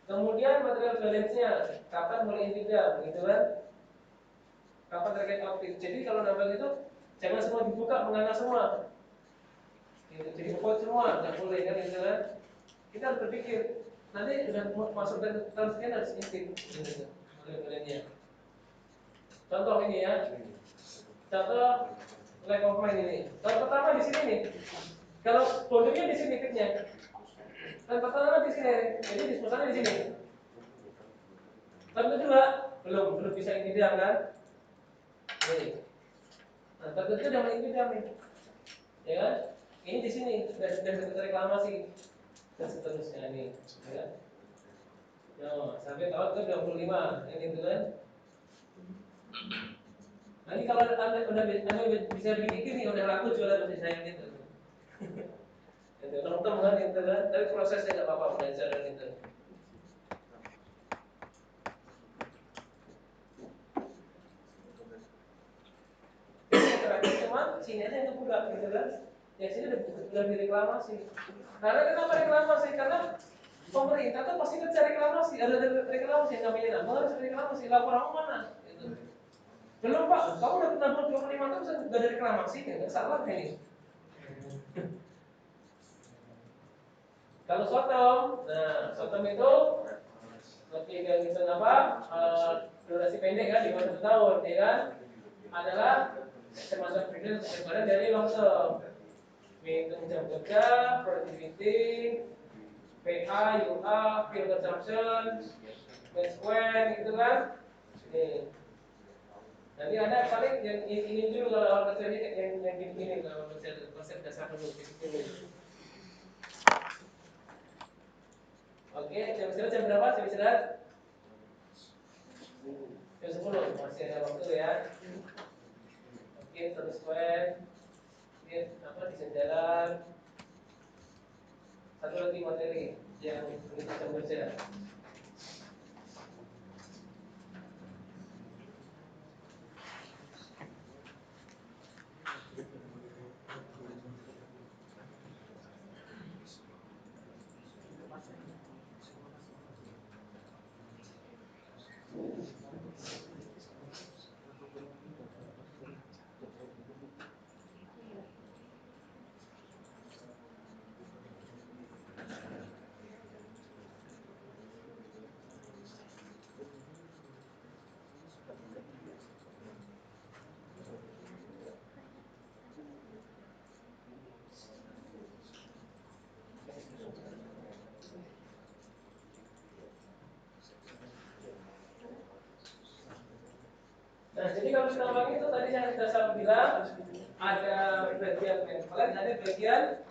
Kemudian material balance-nya, kapan mulai tidak, begitu kan? Kapan terkait optik. Jadi kalau nambang itu jangan semua dibuka menganga semua. Gitu. Jadi bobot semua, nggak boleh kan gitu kan? Kita harus berpikir nanti dengan masuk dan transgen harus intip, gitu. Material balance-nya. Contoh ini ya. Contoh leg of mine ini. Contoh pertama di sini nih. Kalau bondnya di sini pitnya. Dan pertama di sini. Jadi disposalnya di sini. Tahap kedua belum bisa intidam kan? Nih. Nah, tahap ketiga udah mengintidam nih. Ya kan? Ini di sini sudah reklamasi dan seterusnya nih, ya kan? Nah, sampai tahun ke 25 ini gitu kan? Nanti kalau anda bisa bikin nih udah laku jualan masih sayang gitu. Itu nonton kan gitu kan? Tapi prosesnya nggak apa-apa belajar gitu. Terakhir cuma sini aja yang buka gitu kan? Ya sini udah direklamasi. Karena kenapa reklamasi? Karena pemerintah tuh pasti kan cari reklamasi, ada reklamasi namanya, harus reklamasi, laporan mana? Gitu. Belum Pak, kamu udah pernah 25 tahun nggak ada reklamasi, nggak salah kayaknya. Kalau Sotom, nah Sotom itu lebih ke gitu apa? Durasi pendek kan, di bawah 1 tahun, ya kan? Adalah termasuk periode daripada dari long term. Menghitung jam kerja, productivity, PA, UA, fuel consumption, net square, gitu kan? Nih. Nanti ada paling yang ini dulu kalau awal kecil ini yang gini kalau konsep dasar dulu. Oke, jam istirahat jam berapa? Jam istirahat? Jam 10, masih ada waktu ya. Oke, terus square. Oke, apa desain jalan. Satu lagi materi yang kita jam kerja. Nah, jadi kalau kita ulangi itu tadi yang saya bilang ada bagian maintenance, ada bagian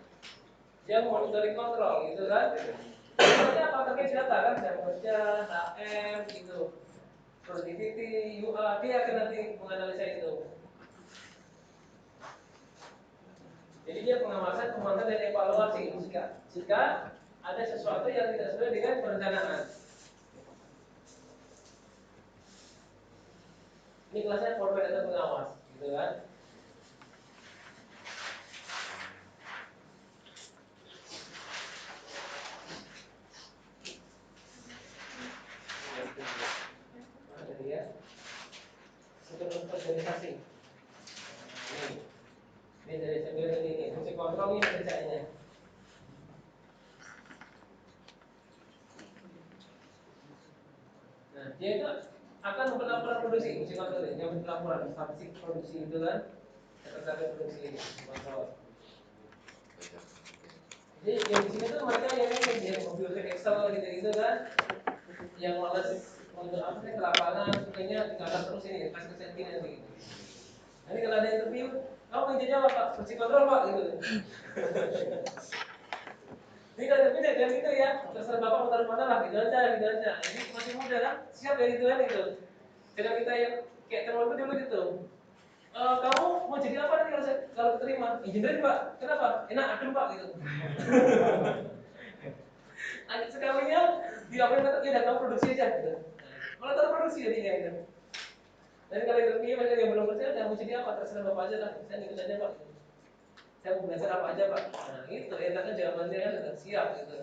yang monitoring kontrol, gitu kan? Sebenarnya apa terkait data kan, jam kerja, HM, gitu, productivity, UA, dia akan nanti menganalisa itu. Jadi dia pengawasan, pemantauan dan evaluasi jika ada sesuatu yang tidak sesuai dengan perencanaan. Ini kelasnya format atau pengawas, gitu kan? Nah, jadi ya, struktur organisasi. Ini dari sebelum ini, fungsi kontrol ini kerjanya. Nah, dia itu akan melakukan produksi, fungsi kontrol ini, yang laporan statistik produksi itu kan, data produksi ini, kontrol. Jadi yang di sini tuh mereka yang mobil Excel gitu-gitu kan, yang males untuk apa sih ke lapangan, sukanya digarap terus ini, kasih kesentingan nanti. Nanti kalau ada interview, kamu yang jawab Pak, fungsi kontrol Pak, gitu. Tidak ada yang itu ya, terserah Bapak mau taruh mana lah, gitu aja. Ini masih muda kan, siap ya gitu kan itu. Kadang kita yang kayak temanku dulu gitu. Kamu mau jadi apa nanti kalau keterima? Engineer Pak, kenapa? Enak adem Pak gitu. Sekalinya di apa yang kata ya udah kamu produksi aja gitu. Malah taruh produksi jadinya gitu. Dan kalau interview mereka yang belum kerja, mau jadi apa? Terserah Bapak aja lah, saya ikut aja Pak. Saya mau belajar apa aja Pak. Nah itu enaknya jawabannya kan udah siap gitu.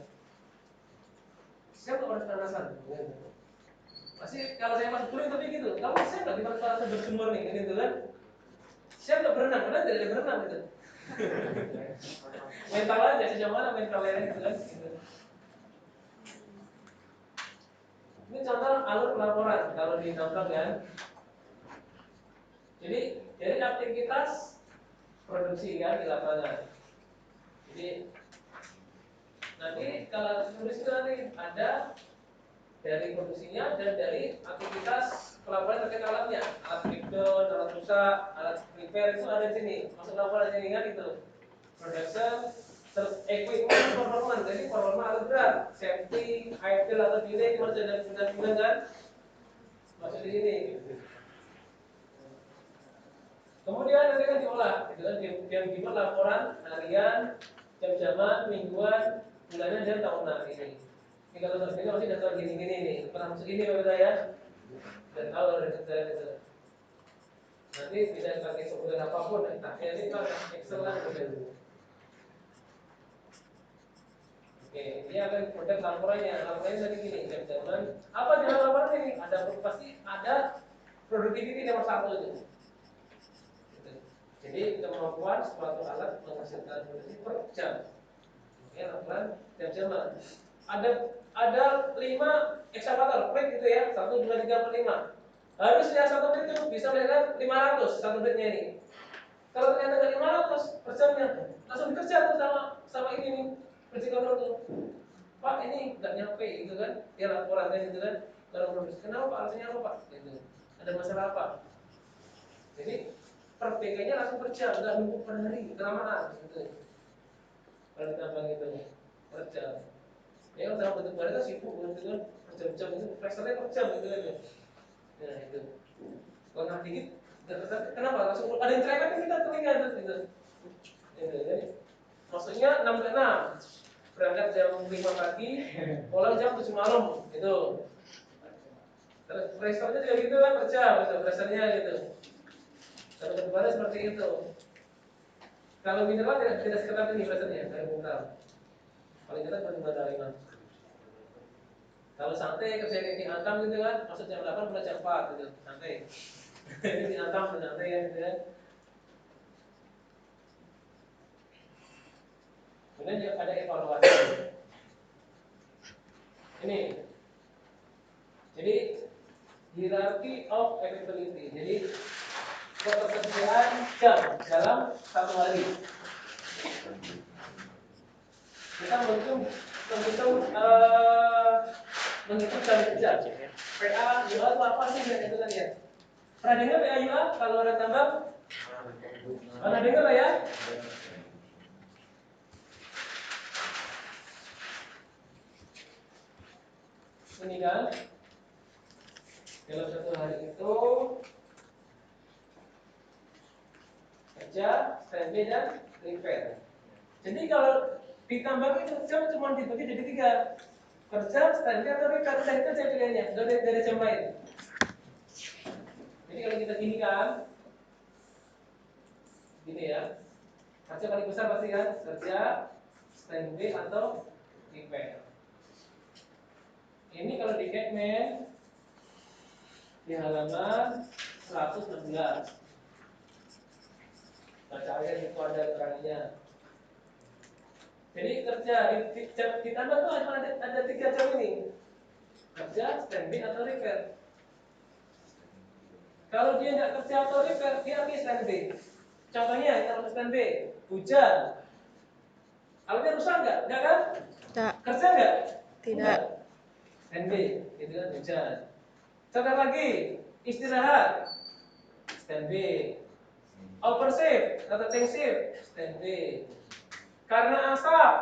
Siapa orang penasaran? Masih kalau saya masuk dulu tapi gitu, kamu siap nggak gimana cara saya bersumur nih, gitu kan? Siap nggak berenang? Karena tidak ada berenang gitu. Mental aja sejauh mana mentalnya gitu kan? Gitu. Ini contoh alur pelaporan kalau di nonton kan. Jadi dari aktivitas produksi kan di lapangan. Jadi nanti kalau produksi itu nanti ada dari produksinya dan dari aktivitas pelaporan terkait alatnya, alat breakdown, alat rusak, alat repair itu ada di sini. Masuk laporan ini kan itu. Production, terus equipment performance, jadi performa alat berat, safety, idle atau delay, kemudian dan kan masuk di sini. Kemudian nanti kan diolah, gitu kan dia dibuat laporan harian, jam-jaman, mingguan, bulanan dan tahunan ini. Ini kalau ini masih daftar gini-gini nih, pernah masuk ini Bapak ya, dan tahu dari detail itu. Nanti bisa pakai software apapun, entah ini pakai Excel lah gitu. Oke, Oke, dia akan produk laporannya tadi gini, jam-jaman. Apa jalan laporan ini? Pasti ada productivity nomor 1 itu. Gitu. Jadi kemampuan suatu alat menghasilkan produksi per jam. Oke, laporan jam-jaman. Ada 5 ekskavator, plate gitu ya, 1, 2, 3, 4, 5. Harusnya 1 menit itu bisa melihat 500 1 menitnya ini. Kalau ternyata nggak 500 per jamnya, langsung bekerja tuh sama ini nih, vertikator tuh. Pak ini nggak nyampe gitu kan, dia laporan kan gitu kan. Kalau produksi kenapa Pak, alasannya apa Pak? Gitu. Ada masalah apa? Jadi per PK-nya langsung per jam, nggak nunggu per hari, kelamaan gitu. Kalau ditambah gitu per jam. Ya kalau dalam bentuk barang kan sibuk gitu kan, per jam-jam itu pressure-nya per jam gitu kan. Nah itu. Kalau nggak dikit, kenapa? Langsung ada yang cerewet kita telinga gitu. Jadi, maksudnya 6 ke 6 berangkat jam 5 pagi, pulang jam 7 malam gitu. Terus pressure-nya juga gitu kan per jam gitu, pressure-nya gitu. Kalau kedepannya seperti itu. Kalau mineral tidak seketat ini pressure-nya dari mineral. Paling ketat paling pada 5. Kalau santai kerja di Antam gitu kan, masuk jam 8 pulang jam 4 gitu, santai. Di Antam santai kan gitu kan. Kemudian juga ada evaluasi. Ini. Jadi hierarchy of availability. Jadi ketersediaan jam dalam 1 hari. Kita menghitung jam kerja. PA UA itu apa sih itu kan ya? Pernah dengar PA UA kalau orang tambang? Pernah dengar lah ya? Ini kan dalam 1 hari itu kerja, standby dan repair. Jadi kalau ditambah itu jam cuma dibagi jadi 3. Kerja, standby atau repair, udah itu aja pilihannya, dari jam lain. Jadi kalau kita gini kan, gini ya, kerja paling besar pasti kan kerja, standby atau repair. Ini kalau di Catman di halaman 116. Baca aja itu ada keterangannya. Jadi kerja ditambah tuh ada 3 jam ini. Kerja, standby atau repair. Kalau dia nggak kerja atau repair, dia habis standby. Contohnya kalau standby, hujan. Alatnya rusak nggak? Nggak kan? Tak. Kerja nggak? Tidak. Standby, itu kan hujan. Contoh lagi, istirahat, standby. Overshift atau tank shift, standby. Karena asap,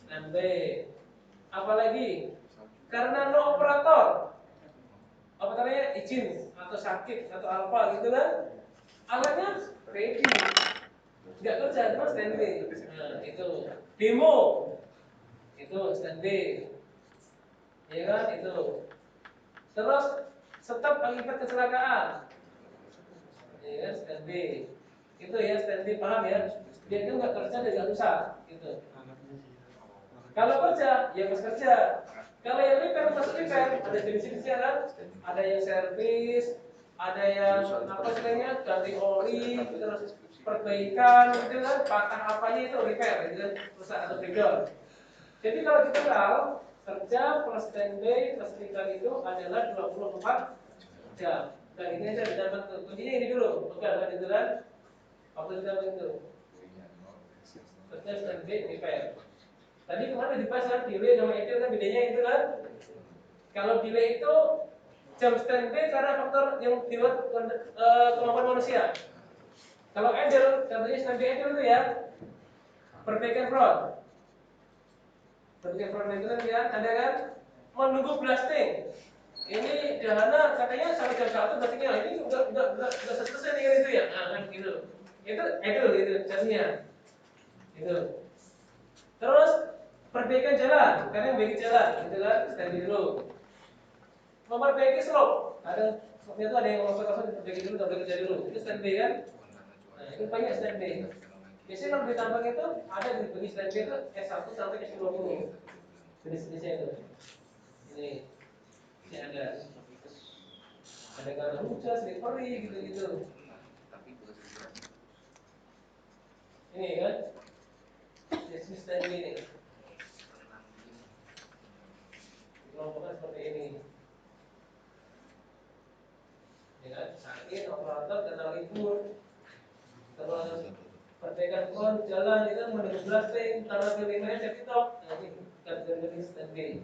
standby. Apalagi karena no operator, operatornya izin atau sakit atau apa gitu kan, alatnya ready, nggak kerja cuma standby. Nah itu demo, itu standby, ya kan itu. Terus stop akibat kecelakaan, ya kan standby. Itu ya standby, paham ya? Dia itu nggak kerja dan nggak rusak, gitu. Kalau kerja, ya harus kerja. Kalau yang repair masuk repair, ada jenis-jenisnya kan? Ada yang servis, ada yang apa istilahnya ganti oli, terus perbaikan, itu kan patah apanya itu repair, itu kan rusak atau breakdown. Jadi kalau kita tahu kerja plus standby plus repair itu adalah 24 jam. Dan ini aja ditambah tuh. Kuncinya ini dulu, bukan kan itu kan? Waktu ditambah itu. Kerja standby repair. Tadi kemarin dibahas kan delay sama idle kan bedanya itu kan. Kalau delay itu jam standby karena faktor yang di luar kemampuan manusia. Kalau idle, contohnya standby idle itu ya perbaikan front. Perbaikan front itu kan ya, ada kan menunggu blasting. Ini dahana katanya sampai jam 1 blastingnya, ini udah selesai nih itu ya, nah kan gitu. Itu idle itu contohnya. Itu. Terus perbaikan jalan, karena memperbaiki jalan, gitu kan, standby dulu. Memperbaiki slope, ada slope itu ada yang kosong diperbaiki dulu, tapi kerja dulu. Itu standby kan? Nah, itu banyak standby. Biasanya kalau di tambang itu ada di jenis stand B itu S1 sampai S20. Jenis-jenisnya itu. Ini ada. Ada karena hujan, slippery gitu-gitu. Ini kan jenis stand B ini. Dikelompokkan seperti ini. Ya kan, sakit, operator, kenal libur. Terus perbaikan front jalan itu menunggu blasting karena kelimanya jadi top. Nah ini kategori stand B.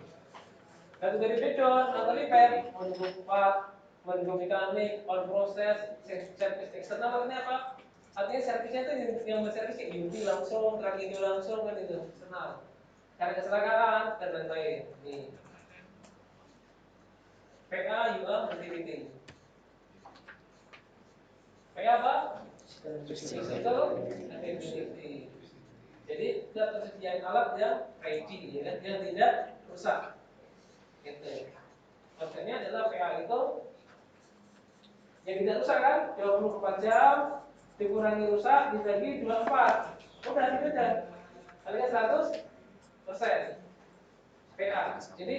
Kategori bedon atau repair menunggu part, menunggu mekanik, on proses, service eksternal artinya apa? Artinya servisnya itu yang berservis kayak UV langsung, trakindo langsung kan itu eksternal. Karena kecelakaan dan lain-lain. Nih. PA, UA, utility. PA apa? Physical availability. Jadi ketersediaan alat yang ready, ya kan? Yang tidak rusak. Gitu. Konsepnya adalah PA itu yang tidak rusak kan? 24 jam dikurangi rusak dibagi 24. Udah gitu aja. Kalian 100% PA. Jadi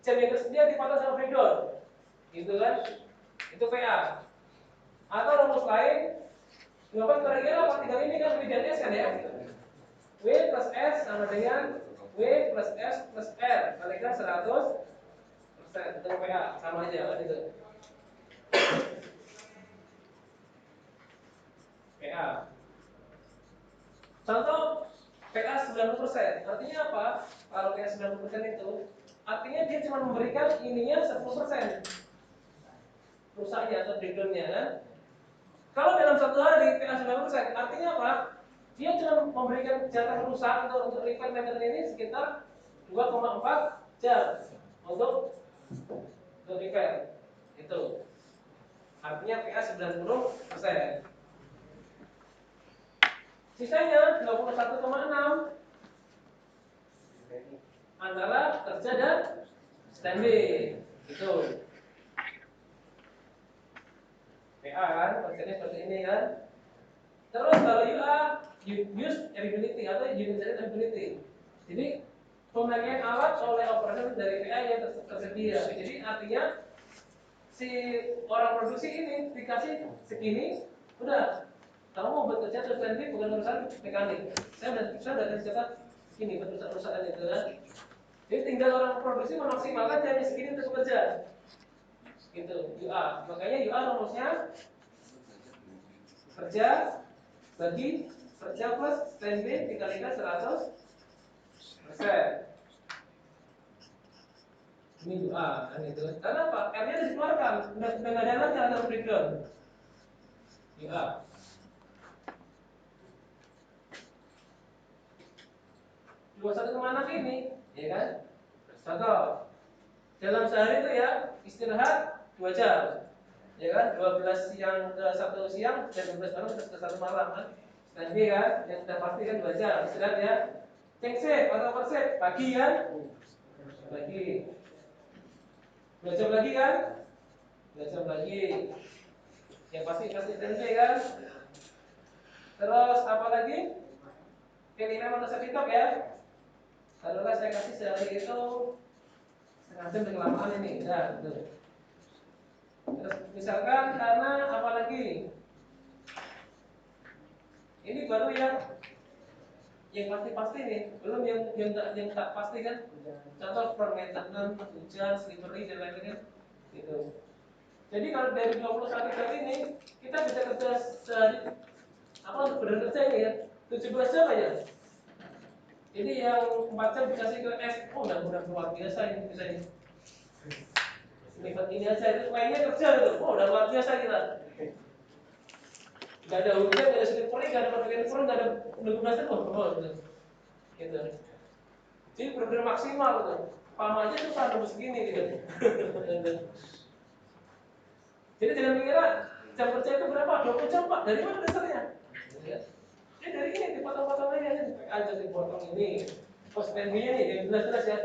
jam yang tersedia dipotong sama vendor. Gitu kan? Itu PA. Atau rumus lain, jawaban kira-kira apa? Tinggal ini kan bedanya kan ya? W plus S sama dengan W plus S plus R. Kalikan 100%. Itu PA. Sama aja kan itu. PA. Contoh PA 90%. Artinya apa? Kalau PA 90% itu artinya dia cuma memberikan ininya 10%. Rusaknya atau breakdownnya kan? Kalau dalam satu hari PA 90%, artinya apa? Dia cuma memberikan jatah rusak untuk repair maintenance ini sekitar 2,4 jam untuk repair. Itu. Artinya PA 90%. Sisanya 21,6 antara kerja dan standby. Itu. PA kan, konsepnya seperti ini kan. Terus kalau UA, use ability atau unit ability. Jadi pemakaian alat oleh operator dari PA yang tersedia. Jadi artinya si orang produksi ini dikasih segini, udah kamu mau bekerja terus nanti bukan urusan mekanik. Saya udah kasih catat segini buat perusahaan itu kan. Jadi tinggal orang produksi memaksimalkan jamnya segini untuk bekerja. Gitu, UA. Makanya UA rumusnya kerja bagi kerja plus standby dikalikan 100%. Ini UA kan itu. Karena apa? R-nya dikeluarkan, udah nggak ada lagi ada breakdown. UA. Dua satu kemana ini, ya kan? Contoh, dalam sehari itu ya istirahat 2 jam, ya kan? 12 siang ke 1 siang dan 12 malam ke 1 malam kan? Standby kan? Yang sudah pasti kan 2 jam istirahat ya. Cek shift atau per shift pagi kan? Pagi. 2 jam lagi kan? 2 jam lagi. Yang pasti standby kan? Terus apa lagi? Keinginan manusia TikTok ya. Kalau saya kasih sehari itu setengah jam kelamaan ini, ya, betul. Terus misalkan karena apa lagi? Ini baru yang pasti nih, belum yang tak pasti kan. Contoh maintenance, hujan, slippery dan lain-lain kan. Gitu. Jadi kalau dari 21 jam ini kita bisa kerja sehari apa untuk benar kerja ini ya 17 jam aja. Jadi yang 4 jam dikasih ke S, oh udah luar biasa ini bisa ini. Ini aja itu mainnya kerja gitu, oh udah luar biasa kita. Gak ada hujan, gak ada slippery, gak ada perbaikan front, gak ada pendukung oh gitu. Gitu. Jadi benar-benar maksimal gitu. Pama aja susah nembus segini gitu. Jadi jangan mengira jam kerja itu berapa? 20 jam Pak, dari mana dasarnya? Ini dari ini dipotong-potong aja nih, aja dipotong ini. Post nya nih, yang jelas-jelas ya.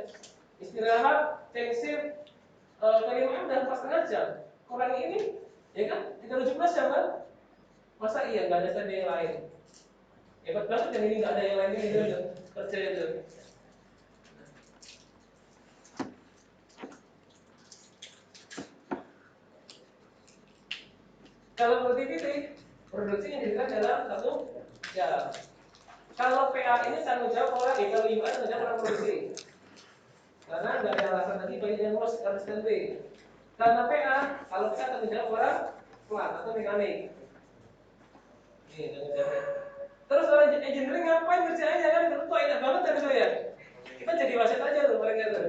Istirahat, take shift, kelima dan 4,5 jam. Kurangi ini, ya kan? 17 jam kan? Masa iya nggak ada standby yang lain? Hebat banget yang ini, nggak ada yang lainnya gitu loh. Percaya tuh. Kalau produktiviti, produksi yang dilakukan dalam satu jam. Kalau PA ini tanggung jawab orang, kalau UI tanggung jawab orang produksi. Karena nggak ada alasan lagi bagi yang harus standby. Karena PA, kalau PA tanggung jawab orang plat atau mekanik. Nih, tanggung jawabnya. Terus orang engineering ngapain kerjaannya kan? Itu kok enak banget kan itu ya? Kita jadi wasit aja tuh mereka tuh.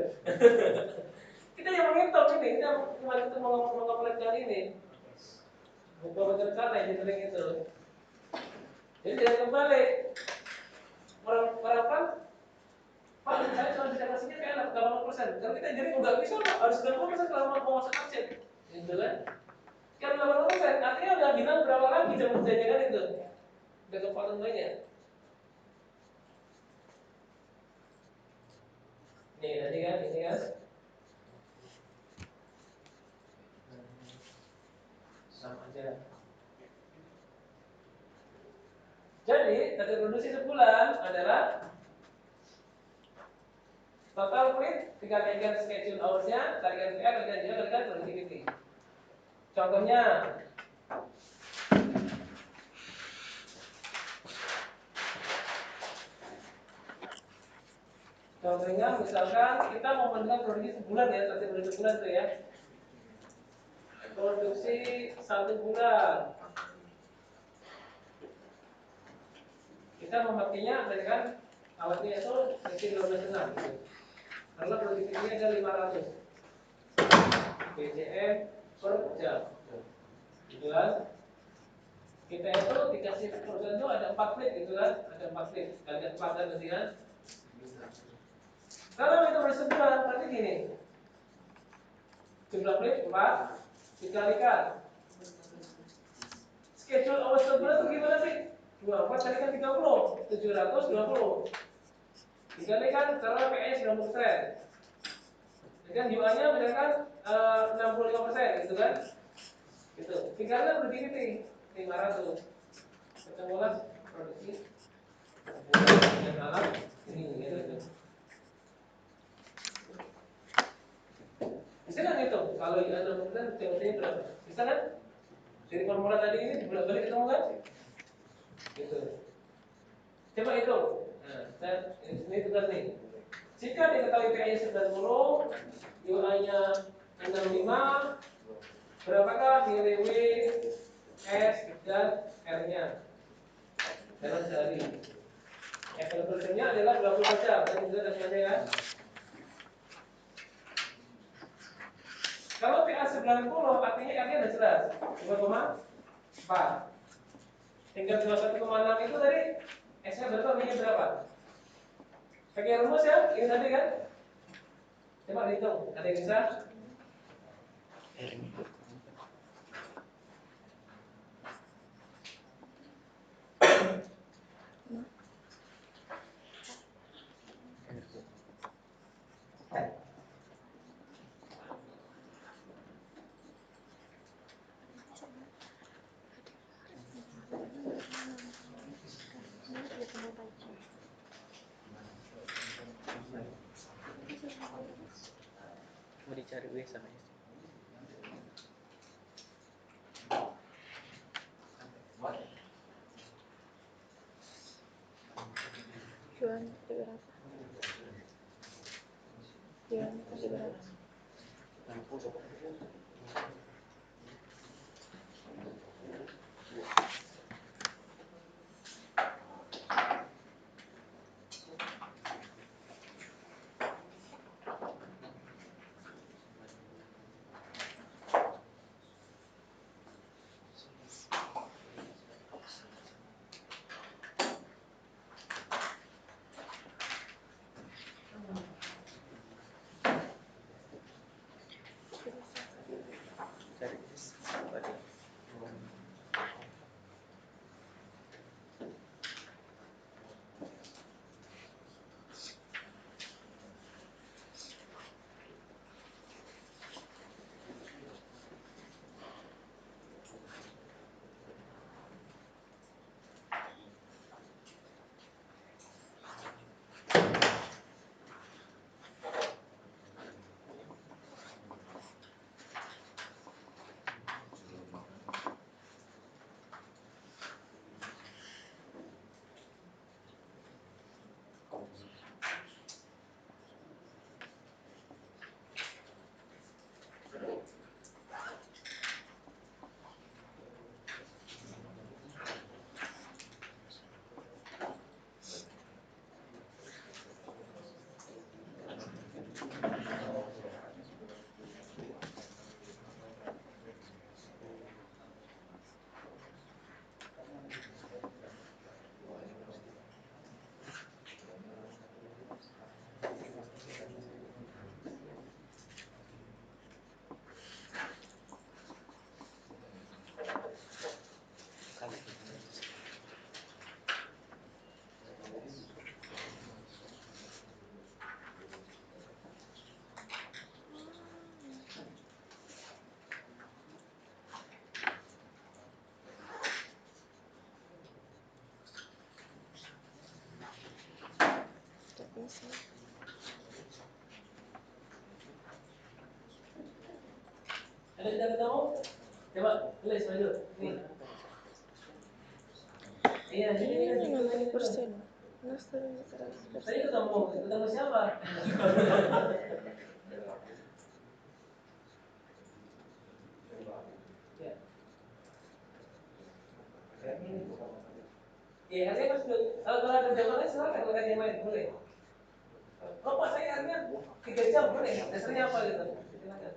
Kita yang menghitung ini, kita kemarin itu mengoperasikan ini. Bekerja engineering itu. Jadi jangan kembali orang kan, Pak, saya cuma bisa kasihnya kayak 80%. Kalau kita jadi nggak bisa, Pak, harus 90% kalau mau masuk absen, gitu kan? Kalau 80%, artinya udah bilang berapa lagi jam kerjanya kan itu, udah kepotong banyak. Nih, tadi kan, ini kan, sama aja. Jadi, target produksi sebulan adalah total print dikalikan schedule hours-nya, kalikan PR, kalikan juga kalikan productivity. Contohnya, misalkan kita mau menentukan produksi sebulan ya, target produksi sebulan tuh ya. Produksi 1 bulan. Kita memakainya dengan alatnya itu mesin 12.6 gitu. Kalau produktivitasnya ada 500 BCM per jam. Gitu kan? Kita itu dikasih program itu ada 4 plate gitu kan? Ada 4 plate. Ada 4 dan nanti kan? Kalau itu bersebulan berarti gini. Jumlah plate 4 dikalikan schedule hours sebulan itu gimana sih? 24 kalikan 30, 720. Dikalikan karena PE 90%. Dengan UI-nya misalkan 65% gitu kan? Gitu. Tinggalnya produktiviti 500. Ketemulah produksi dengan alat ini gitu. Bisa kan itu? Kalau UI 60% COD-nya berapa? Bisa kan? Dari formula tadi ini dibolak-balik ketemu kan? Gitu. Coba itu. Nah, ini tugas nih. Jika diketahui PI 90, UI-nya 65, berapakah nilai W, S, dan R-nya dalam sehari? Availability-nya adalah 20 jam, dan juga dasarnya kan? Kalau PA 90, artinya R-nya sudah jelas, 2,4. Tinggal 21,6 itu tadi, S-nya berapa, W-nya berapa? Pakai rumus ya, ini tadi kan? Coba dihitung, ada yang bisa? Mau dicari W sama S. Jualan tadi berapa? Jualan tadi berapa? 60. Ada tidak ketemu? Coba tulis maju. Nih. Iya, Ini kan gitu, 60%. Nasdem 100%. Tadi ketemu siapa? Ya. Iya, artinya mas kalau ada jawabannya silakan, kalau ada yang lain boleh. Oh, Pak, saya artinya 3 jam boleh. Dasarnya apa gitu? Silakan.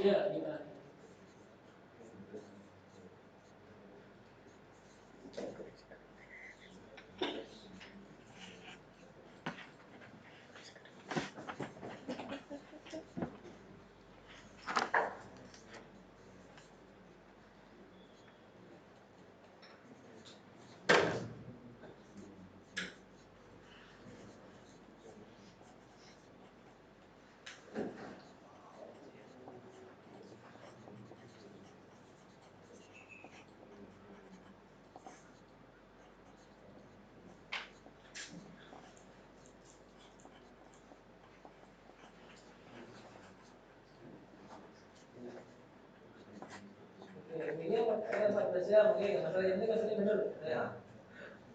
Iya, gimana? Ini saya 14 jam, oke, masalah ini kan tadi benar. Ya.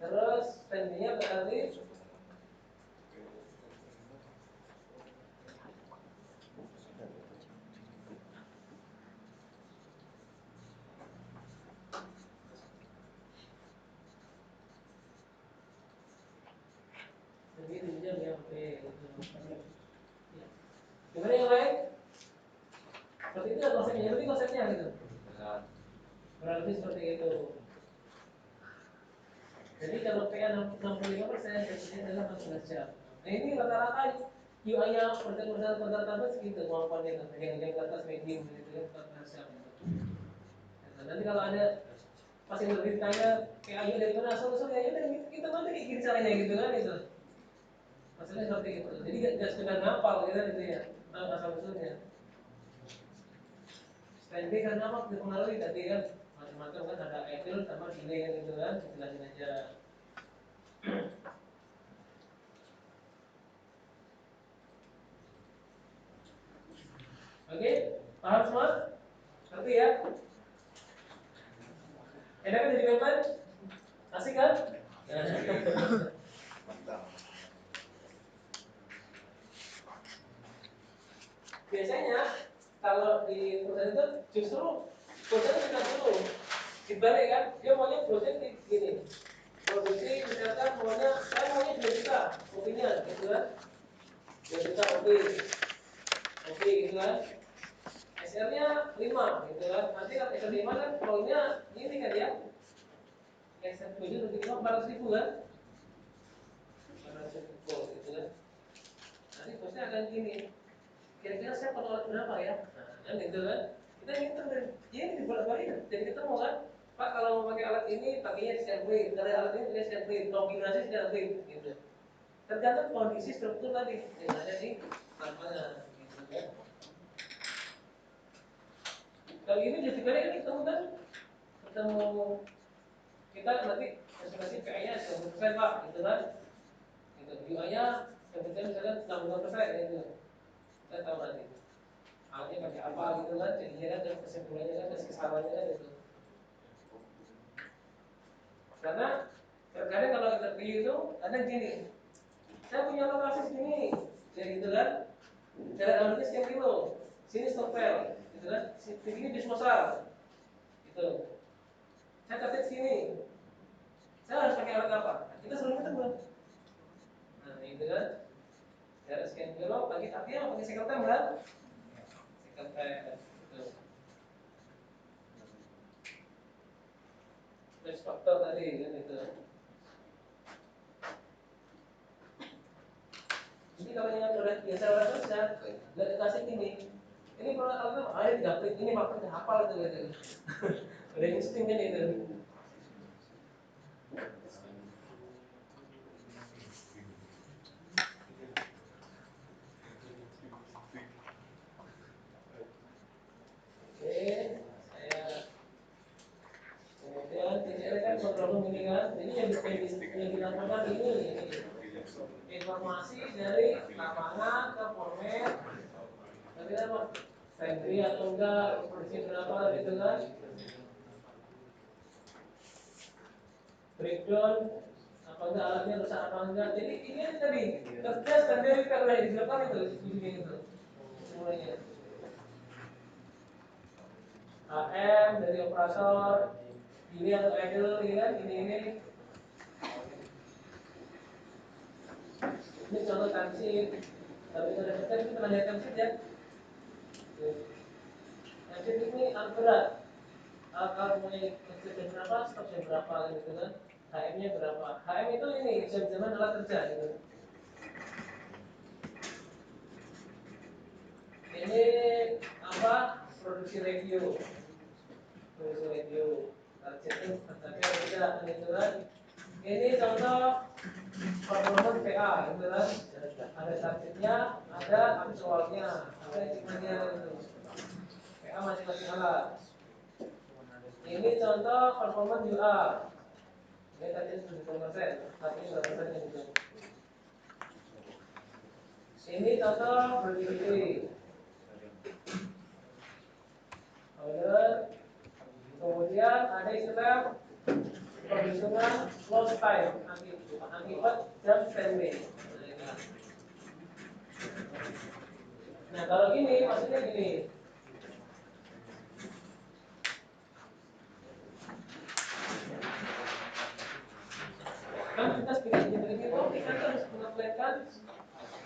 Terus standingnya berarti jadi 7 jam ya, oke. Ya. Gimana yang lain? Seperti itu konsepnya, jadi konsepnya gitu. Kurang lebih seperti itu. Jadi kalau PA 65%, definisinya adalah 14 jam. Nah ini rata-rata UI-nya rata-rata segitu kemampuannya itu. Yang ke atas medium gitu ya, 14 jam. Nah, nanti kalau ada pas yang lebih ditanya PA-nya dari mana, asal-usulnya ya udah kita nanti kayak gini caranya gitu kan itu. Maksudnya seperti itu. Jadi gak sekedar ngapal gitu ya, asal-usulnya. Standing karena apa? Dipengaruhi tadi kan macam-macam kan ada etil sama delay kan gitu kan, jelasin aja. Oke, paham semua? Ngerti ya? Enak kan jadi pemain? Asik kan? Biasanya kalau di perusahaan itu justru perusahaan kita dulu dibalik kan, dia maunya perusahaan gini, produksi misalkan maunya saya maunya 2 juta kopinya gitu kan, 2 juta kopi, kopi gitu kan, SR-nya 5 gitu kan, nanti kalau SR 5 kan maunya ini kan ya, SR 7 lebih 5 400.000 kan, 400.000 gitu kan, nanti bosnya akan gini, kira-kira saya perlu alat berapa ya? Nah, kan gitu kan. Kita ngitung dan ya ini dibolak-balik. Jadi kita mau kan, Pak kalau mau pakai alat ini pakainya disampling, dari alat ini pakai disampling, kombinasi disampling gitu. Tergantung kondisi struktur tadi yang ada di lapangan gitu kan. Kalau ini jadi balik kan ketemu kan, ketemu kita nanti estimasi PA-nya 90% Pak, gitu kan. Gitu. UI-nya sebetulnya misalkan 60% gitu. Kita tahu nanti. Alatnya pakai apa gitu kan, jadinya kan dan kesimpulannya kan kesarannya kan itu. Karena terkadang kalau interview itu ada gini, saya punya lokasi segini, ya gitu kan, jarak alatnya sekian kilo, sini stopel, gitu kan, sini disposal, gitu. Saya target sini, saya harus pakai alat apa? Nah, kita selalu ketemu. Nah, gitu kan, jarak sekian kilo, pakai artinya pakai sekreter kan, sekreter, gitu. Terus faktor tadi kan itu. biasa orang kerja nggak dikasih ini kalau ayo tidak klik ini makanya hafal itu gitu. Udah insting kan itu. Oke, saya kemudian ini kan kontrol ini kan, ini yang dilakukan ini informasi dari lapangan ke format, tapi apa friendly atau enggak, posisi berapa gitu kan, breakdown apa enggak alatnya rusak apa enggak, jadi ini tadi kerja standar karena di belakang itu di sini itu semuanya. AM dari operator, ini atau idle, ini kan, ini contoh transit, tapi pada kita itu hanya transit ya. Transit ini alat berat, alat mulai jam berapa, stop jam berapa gitu kan, HM-nya berapa, HM itu ini jam-jaman alat kerja gitu. Ini apa, produksi radio, targetnya tercapai atau tidak gitu kan. Ini contoh performance PA gitu kan, ada targetnya, ada aktualnya, ada hitungannya gitu. PA masing-masing alat. Ini contoh performance UA. Ini tadi 70%, tapi ini berapa persen gitu. Ini contoh productivity. Kemudian ada istilah perhitungan lost time akibat jam standby. Nah kalau gini maksudnya gini, kan kita sebagai engineering itu kita harus mengaplikan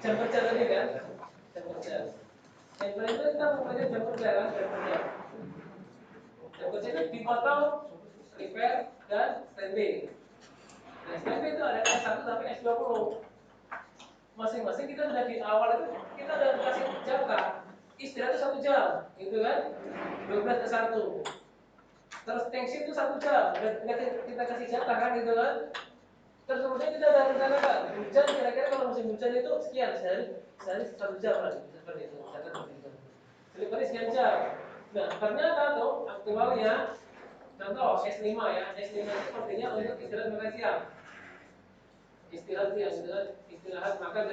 jam kerja tadi kan, jam kerja. Yang lain itu kita mengaplikan jam kerja kan, jam kerja itu dipotong repair dan standby. Nah standby itu ada S1 sampai S20. Masing-masing kita sudah di awal itu kita sudah kasih jatah istirahat itu 1 jam, gitu kan, 12 ke 1. Terus tensi itu 1 jam, kita kasih jatah kan, gitu kan. Terus kemudian kita ada rencanakan hujan kira-kira kalau musim hujan itu sekian sehari 1 jam lah, seperti itu, seperti itu. Selipari sekian jam. Nah ternyata tuh aktualnya, contoh S5 ya, S5 itu artinya untuk istirahat makan siang. Istirahat siang gitu kan, istirahat makan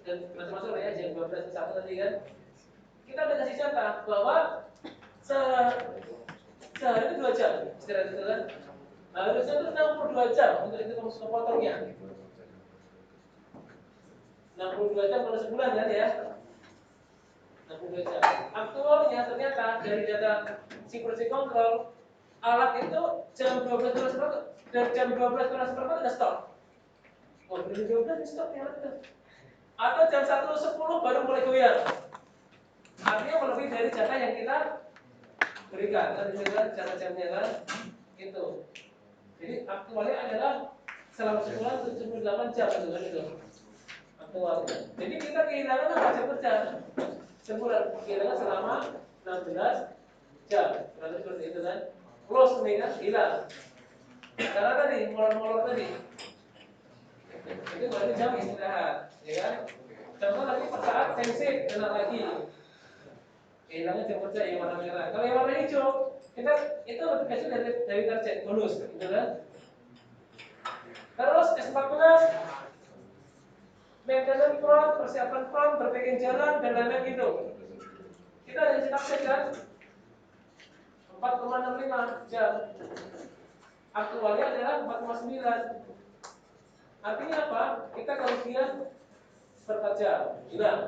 dan macam-macam ya, jam 12 ke 1 tadi kan. Kita udah kasih jatah bahwa sehari itu 2 jam istirahat itu kan. Nah, harusnya itu 62 jam untuk itu potongnya. 62 jam kalau sebulan kan ya. 62 jam. Aktualnya ternyata dari data sinkronisi kontrol, alat itu jam 12 kurang seperempat, dan jam 12 kurang seperempat udah stop. Oh, dari 12 stop ya itu. Atau jam 1.10 baru mulai goyang. Artinya lebih dari jatah yang kita berikan, kan itu kan jatah jamnya kan itu. Jadi aktualnya adalah selama sebulan 78 jam itu kan itu. Aktualnya. Jadi kita kehilangan apa jam kerja? Sebulan kehilangan selama 16 jam. Berarti seperti itu kan. Close nih kan hilang. Karena tadi molor-molor tadi. Itu berarti jam istirahat, ya kan? Contoh lagi pas saat tensi kena lagi. Hilangnya jam kerja yang warna merah. Kalau yang warna hijau, kita itu lebih kecil dari target bonus, gitu kan? Terus S14 maintenance front, persiapan front, perbaikan jalan dan lain-lain gitu. Kita ada cetak kan 4,65 jam. Aktualnya adalah 4,9. Artinya apa? Kita kerugian per jam. Hilang.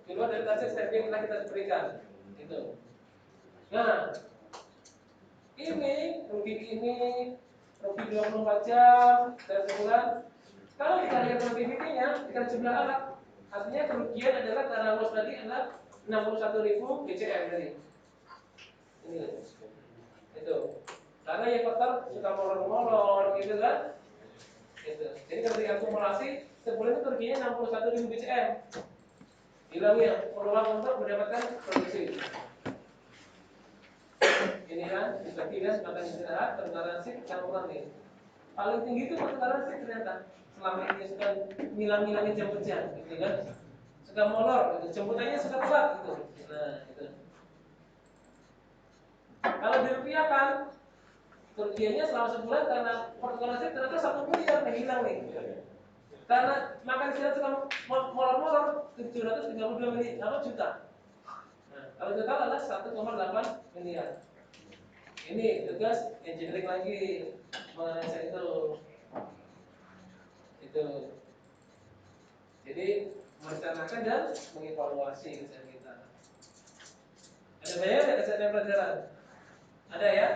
Di luar dari target step yang telah kita berikan. Gitu. Nah, ini rugi 24 jam dan sebulan. Kalau dikalikan produktivitinya dengan jumlah alat, artinya kerugian adalah karena loss tadi adalah 61.000 BCM tadi. Ini itu. Karena yang faktor suka molor-molor gitu kan. Gitu. Jadi kalau diakumulasi sebulan itu kerugiannya 61.000 BCM. Hilangnya peluang untuk mendapatkan produksi. Ini kan, dibagi kan, makan istirahat, pertukaran sip, campuran nih. Paling tinggi itu pertukaran sip ternyata. Selama ini suka ngilang-ngilangin jam kerja, gitu kan. Suka molor, gitu. Jemputannya suka telat, gitu. Nah, itu. Kalau dirupiahkan, kerugiannya selama sebulan karena pertukaran sip ternyata 1 miliar nih hilang nih. Karena makan istirahat suka molor-molor 732 juta. Nah, kalau total adalah 1,8 miliar. Ini tugas engineering lagi mengenai itu. Jadi merencanakan dan mengevaluasi kerjaan kita. Ada banyak ya kesehatan pelajaran? Ada ya?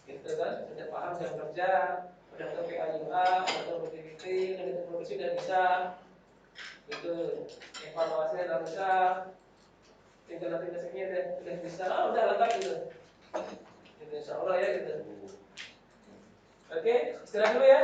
Gitu kan? Sudah paham jam kerja, sudah tahu PAUA, sudah tahu produktiviti, sudah tahu produksi dan bisa. Itu evaluasi dan bisa. Tinggal nasibnya deh, sudah bisa. Udah lengkap gitu. Insya Allah ya gitu. Oke, istirahat dulu ya.